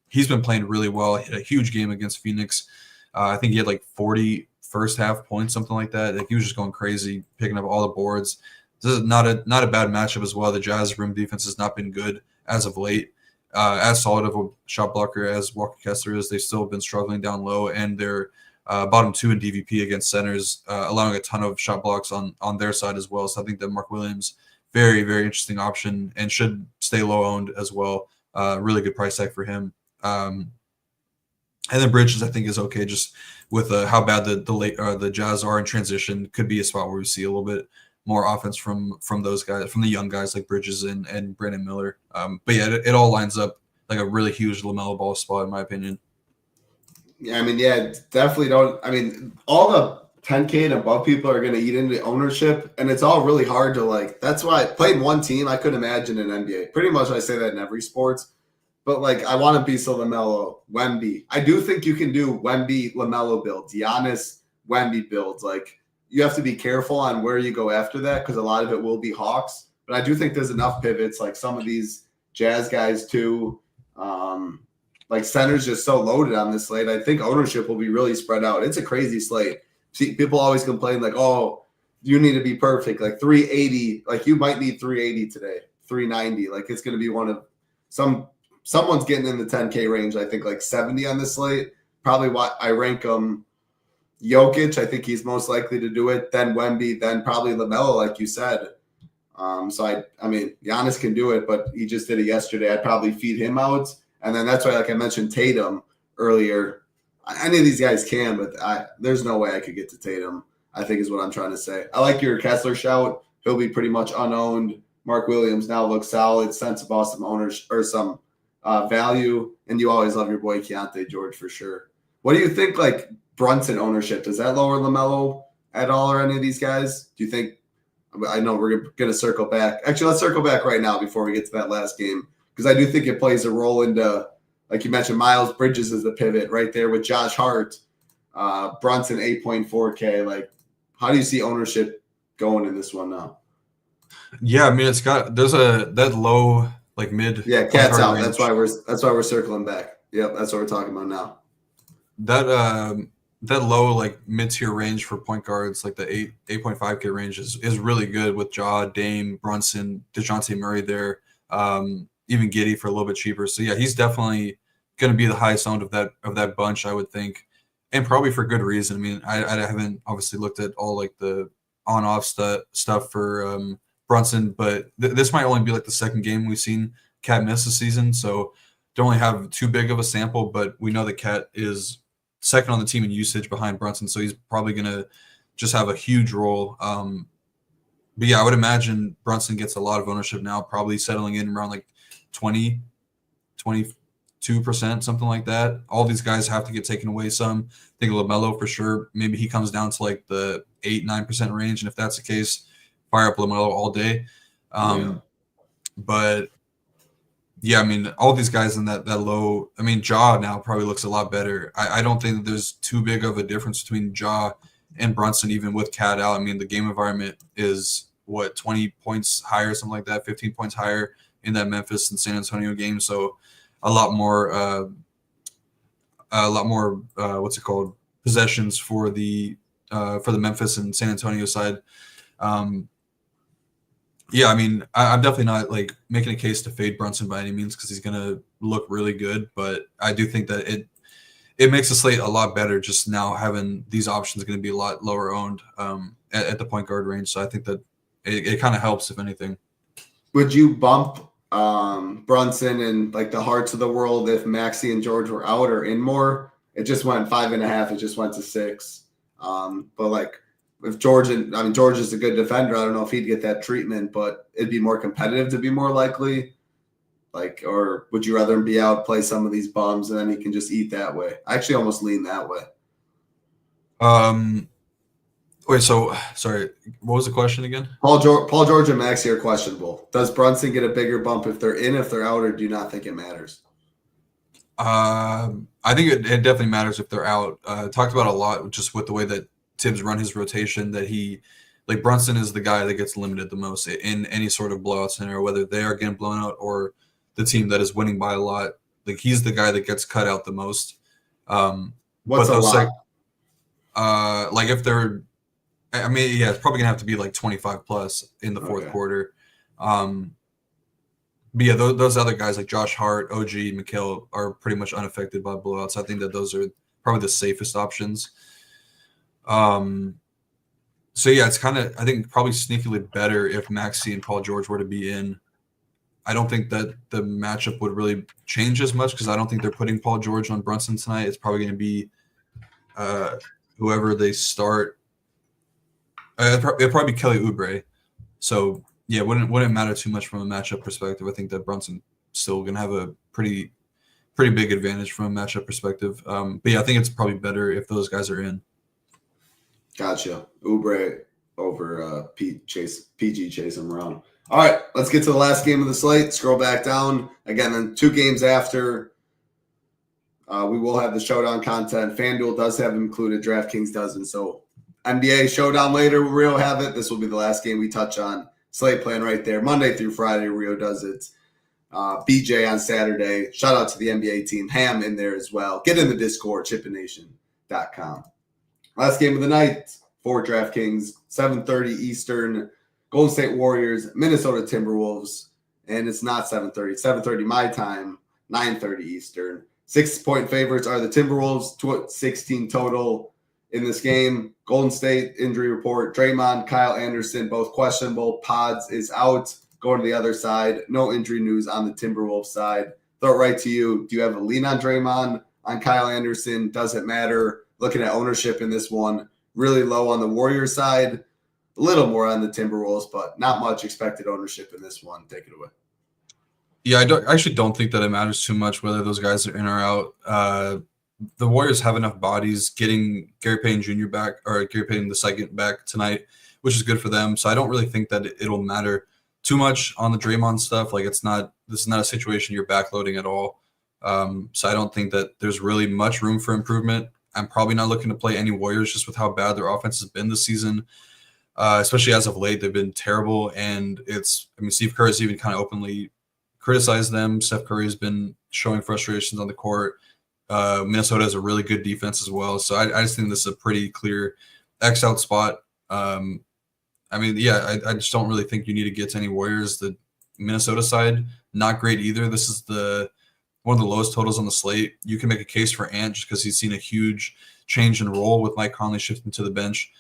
He's been playing really well. He had a huge game against Phoenix. I think he had like 40 first half points, something like that. Like he was just going crazy, picking up all the boards. This is not a bad matchup as well. The Jazz rim defense has not been good as of late. As solid of a shot blocker as Walker Kessler is, they've still been struggling down low, and they're bottom 2 in DVP against centers, allowing a ton of shot blocks on their side as well. So I think that Mark Williams, very, very interesting option and should stay low owned as well. Really good price tag for him. And then Bridges, I think, is okay just with how bad the Jazz are in transition. Could be a spot where we see a little bit more offense from those guys, from the young guys like Bridges and Brandon Miller. But yeah, it all lines up like a really huge LaMelo Ball spot, in my opinion. Yeah, I mean, definitely don't. I mean, all the 10K and above people are going to eat into ownership, and it's all really hard to like. That's why I played one team. I couldn't imagine an NBA. Pretty much I say that in every sports. But, like, I want to be so LaMelo, Wemby. I do think you can do Wemby, LaMelo builds, Giannis, Wemby builds. Like, you have to be careful on where you go after that because a lot of it will be Hawks. But I do think there's enough pivots, like some of these Jazz guys too. Like, center's just so loaded on this slate. I think ownership will be really spread out. It's a crazy slate. See, people always complain, like, oh, you need to be perfect. Like, 380. Like, you might need 380 today, 390. Like, it's going to be one of someone's getting in the 10K range, I think like 70 on this slate. Probably why I rank him Jokic. I think he's most likely to do it. Then Wemby, then probably LaMelo, like you said. So I mean, Giannis can do it, but he just did it yesterday. I'd probably feed him out. And then that's why, like I mentioned, Tatum earlier. Any of these guys can, but there's no way I could get to Tatum, I think is what I'm trying to say. I like your Kessler shout. He'll be pretty much unowned. Mark Williams now looks solid. Sensible, some owners or some value, and you always love your boy Keontae George for sure. What do you think, like Brunson ownership? Does that lower LaMelo at all, or any of these guys? Do you think? I know we're going to circle back. Actually, let's circle back right now before we get to that last game, because I do think it plays a role into, like you mentioned, Miles Bridges is the pivot right there with Josh Hart, Brunson 8.4K. Like, how do you see ownership going in this one now? Yeah, I mean, there's that low. Like mid, cat's out. Range. That's why we're circling back. Yep, that's what we're talking about now. That low like mid tier range for point guards, like the 8.5K range is really good with Ja, Dame, Brunson, DeJounte Murray there, even Giddey for a little bit cheaper. So yeah, he's definitely going to be the highest owned of that bunch, I would think, and probably for good reason. I mean, I haven't obviously looked at all like the on off stuff for Brunson, but this might only be like the second game we've seen Cat miss this season, so don't really have too big of a sample, but we know that Cat is second on the team in usage behind Brunson, so he's probably going to just have a huge role. But yeah, I would imagine Brunson gets a lot of ownership now, probably settling in around like 20, 22%, something like that. All these guys have to get taken away some. I think LaMelo for sure, maybe he comes down to like the 8-9% range, and if that's the case, fire up LaMelo all day. But yeah, I mean, all these guys in that low, I mean, Ja now probably looks a lot better. I don't think that there's too big of a difference between Ja and Brunson, even with Cat out. I mean, the game environment is 20 points higher, something like that, 15 points higher in that Memphis and San Antonio game. So a lot more possessions for the Memphis and San Antonio side. Yeah, I mean, I'm definitely not like making a case to fade Brunson by any means because he's going to look really good, but I do think that it makes the slate a lot better just now having these options going to be a lot lower owned at the point guard range. So I think that it kind of helps, if anything. Would you bump Brunson and like the Hearts of the world if Maxey and George were out or in more? It just went 5.5. It just went to 6. But like, if George is a good defender. I don't know if he'd get that treatment, but it'd be more competitive to be more likely. Like, or would you rather him be out, play some of these bums, and then he can just eat that way? I actually almost lean that way. Wait, so sorry, what was the question again? Paul George and Maxey are questionable. Does Brunson get a bigger bump if they're in, if they're out, or do you not think it matters? I think it definitely matters if they're out. Talked about a lot just with the way that Tibbs run his rotation, that he like Brunson is the guy that gets limited the most in any sort of blowout scenario, whether they are getting blown out or the team that is winning by a lot. Like he's the guy that gets cut out the most. What's a lot? Like if they're, I mean, yeah, it's probably gonna have to be like 25 plus in the fourth quarter. But yeah, those other guys like Josh Hart, OG, Mikal are pretty much unaffected by blowouts. I think that those are probably the safest options. So yeah, it's kind of, I think probably sneakily better if Maxey and Paul George were to be in. I don't think that the matchup would really change as much because I don't think they're putting Paul George on Brunson tonight. It's probably going to be whoever they start. It'll probably be Kelly Oubre. So yeah, wouldn't matter too much from a matchup perspective. I think that Brunson still going to have a pretty big advantage from a matchup perspective. But yeah, I think it's probably better if those guys are in. Gotcha. Oubre over PG chasing around. All right, let's get to the last game of the slate. Scroll back down. Again, then 2 games after, we will have the showdown content. FanDuel does have included. DraftKings doesn't. So NBA showdown later. Rio have it. This will be the last game we touch on. Slate plan right there. Monday through Friday, Rio does it. BJ on Saturday. Shout out to the NBA team. Ham in there as well. Get in the Discord, SHIPITnation.com. Last game of the night for DraftKings, 7:30 Eastern. Golden State Warriors, Minnesota Timberwolves, and it's not 7:30. It's 7:30 my time, 9:30 Eastern. 6-point favorites are the Timberwolves, 16 total in this game. Golden State injury report: Draymond, Kyle Anderson, both questionable. Pods is out. Going to the other side. No injury news on the Timberwolves side. Throw it right to you. Do you have a lean on Draymond, on Kyle Anderson? Doesn't matter. Looking at ownership in this one, really low on the Warriors side. A little more on the Timberwolves, but not much expected ownership in this one. Take it away. Yeah, I actually don't think that it matters too much whether those guys are in or out. The Warriors have enough bodies getting Gary Payton Jr. back, or Gary Payton II back tonight, which is good for them. So I don't really think that it'll matter too much on the Draymond stuff. Like this is not a situation you're backloading at all. So I don't think that there's really much room for improvement. I'm probably not looking to play any Warriors just with how bad their offense has been this season. Especially as of late, they've been terrible. And Steve Kerr has even kind of openly criticized them. Steph Curry has been showing frustrations on the court. Minnesota has a really good defense as well. So I just think this is a pretty clear X out spot. I just don't really think you need to get to any Warriors. The Minnesota side, not great either. This is one of the lowest totals on the slate. You can make a case for Ant just because he's seen a huge change in role with Mike Conley shifting to the bench,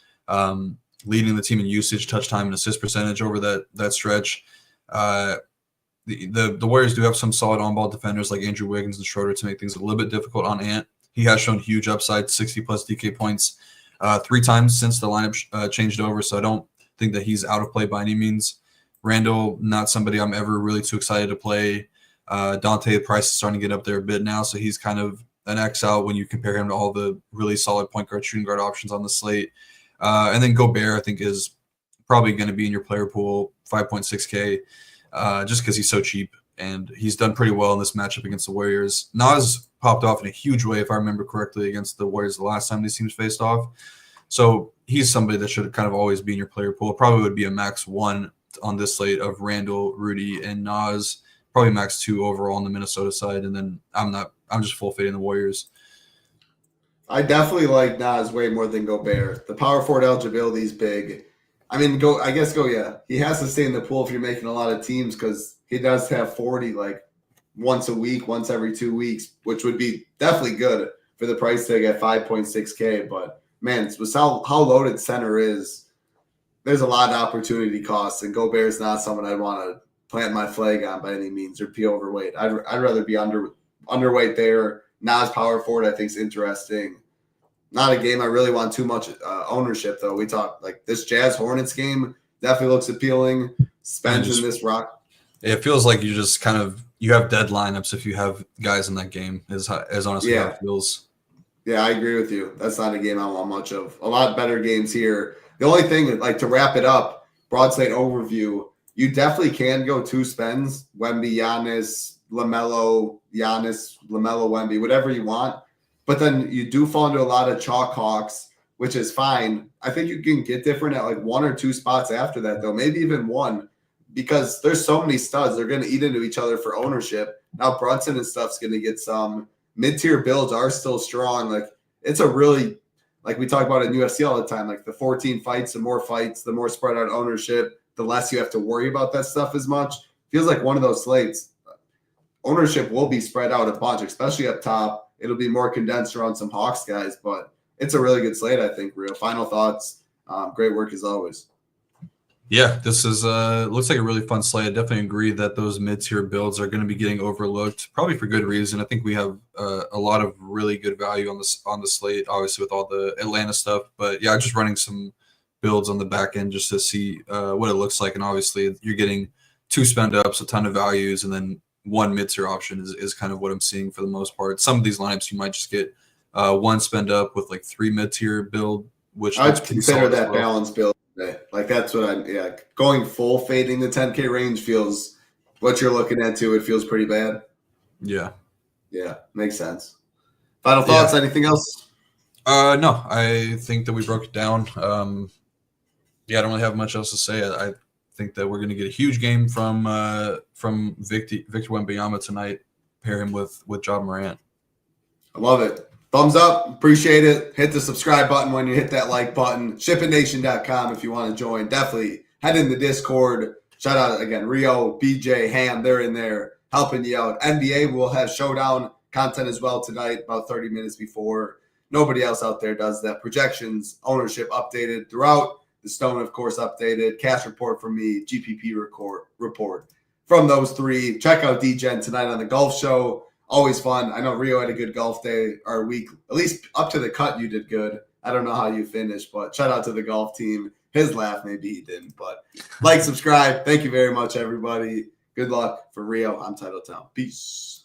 leading the team in usage, touch time, and assist percentage over that stretch. The Warriors do have some solid on-ball defenders like Andrew Wiggins and Schroeder to make things a little bit difficult on Ant. He has shown huge upside, 60-plus DK points 3 times since the lineup changed over, so I don't think that he's out of play by any means. Randall, not somebody I'm ever really too excited to play. Dante Price is starting to get up there a bit now, so he's kind of an X out when you compare him to all the really solid point guard, shooting guard options on the slate. And then Gobert, I think, is probably going to be in your player pool, 5.6K, just because he's so cheap, and he's done pretty well in this matchup against the Warriors. Nas popped off in a huge way, if I remember correctly, against the Warriors the last time these teams faced off. So he's somebody that should kind of always be in your player pool. Probably would be a max 1 on this slate of Randall, Rudy, and Nas. Probably max 2 overall on the Minnesota side, and then I'm just full fading the Warriors. I definitely like Nas way more than Gobert. The power forward eligibility is big. Yeah. He has to stay in the pool if you're making a lot of teams because he does have 40 like once a week, once every 2 weeks, which would be definitely good for the price tag at 5.6K. But man, with how loaded center is, there's a lot of opportunity costs, and Gobert's not someone I'd want to plant my flag on by any means or be overweight. I'd rather be underweight there. Nas power forward I think is interesting. Not a game I really want too much ownership though. We talked like this Jazz Hornets game definitely looks appealing. Spence in this rock. It feels like you just you have dead lineups if you have guys in that game. Is honestly how it feels. Yeah, I agree with you. That's not a game I want much of. A lot better games here. The only thing, like to wrap it up, broad slate overview. You definitely can go 2 spends, Wemby, Giannis, LaMelo, Wemby, whatever you want. But then you do fall into a lot of chalk hawks which is fine. I think you can get different at like 1 or 2 spots after that, though, maybe even 1, because there's so many studs. They're going to eat into each other for ownership. Now Brunson and stuff's going to get some. Mid-tier builds are still strong. Like, it's a really, like we talk about in UFC all the time, like the 14 fights, the more spread out ownership, the less you have to worry about that stuff as much. Feels like one of those slates. Ownership will be spread out a bunch, especially up top. It'll be more condensed around some Hawks guys, but it's a really good slate, I think, Rio. Final thoughts. Great work as always. Yeah, this is looks like a really fun slate. I definitely agree that those mid-tier builds are going to be getting overlooked, probably for good reason. I think we have a lot of really good value on the slate, obviously with all the Atlanta stuff. But yeah, just running some builds on the back end just to see what it looks like. And obviously, you're getting 2 spend ups, a ton of values, and then 1 mid-tier option is kind of what I'm seeing for the most part. Some of these lineups you might just get 1 spend up with like 3 mid-tier build, which I'd consider that balanced build. Like, that's what going full fading the 10K range feels, what you're looking at too, it feels pretty bad. Yeah, makes sense. Final thoughts? Anything else? No, I think that we broke it down. I don't really have much else to say. I think that we're going to get a huge game from Victor Wembanyama tonight. Pair him with Ja Morant. I love it. Thumbs up. Appreciate it. Hit the subscribe button when you hit that like button. ShipItNation.com if you want to join. Definitely head in the Discord. Shout out again, Rio, BJ, Ham. They're in there helping you out. NBA will have showdown content as well tonight, about 30 minutes before. Nobody else out there does that. Projections, ownership updated throughout. The Stone, of course, updated. Cash report from me. GPP report from those 3. Check out DGen tonight on the golf show. Always fun. I know Rio had a good golf day or week. At least up to the cut, you did good. I don't know how you finished, but shout out to the golf team. His laugh, maybe he didn't, but like, subscribe. Thank you very much, everybody. Good luck for Rio. I'm ToeTagginTambo. Peace.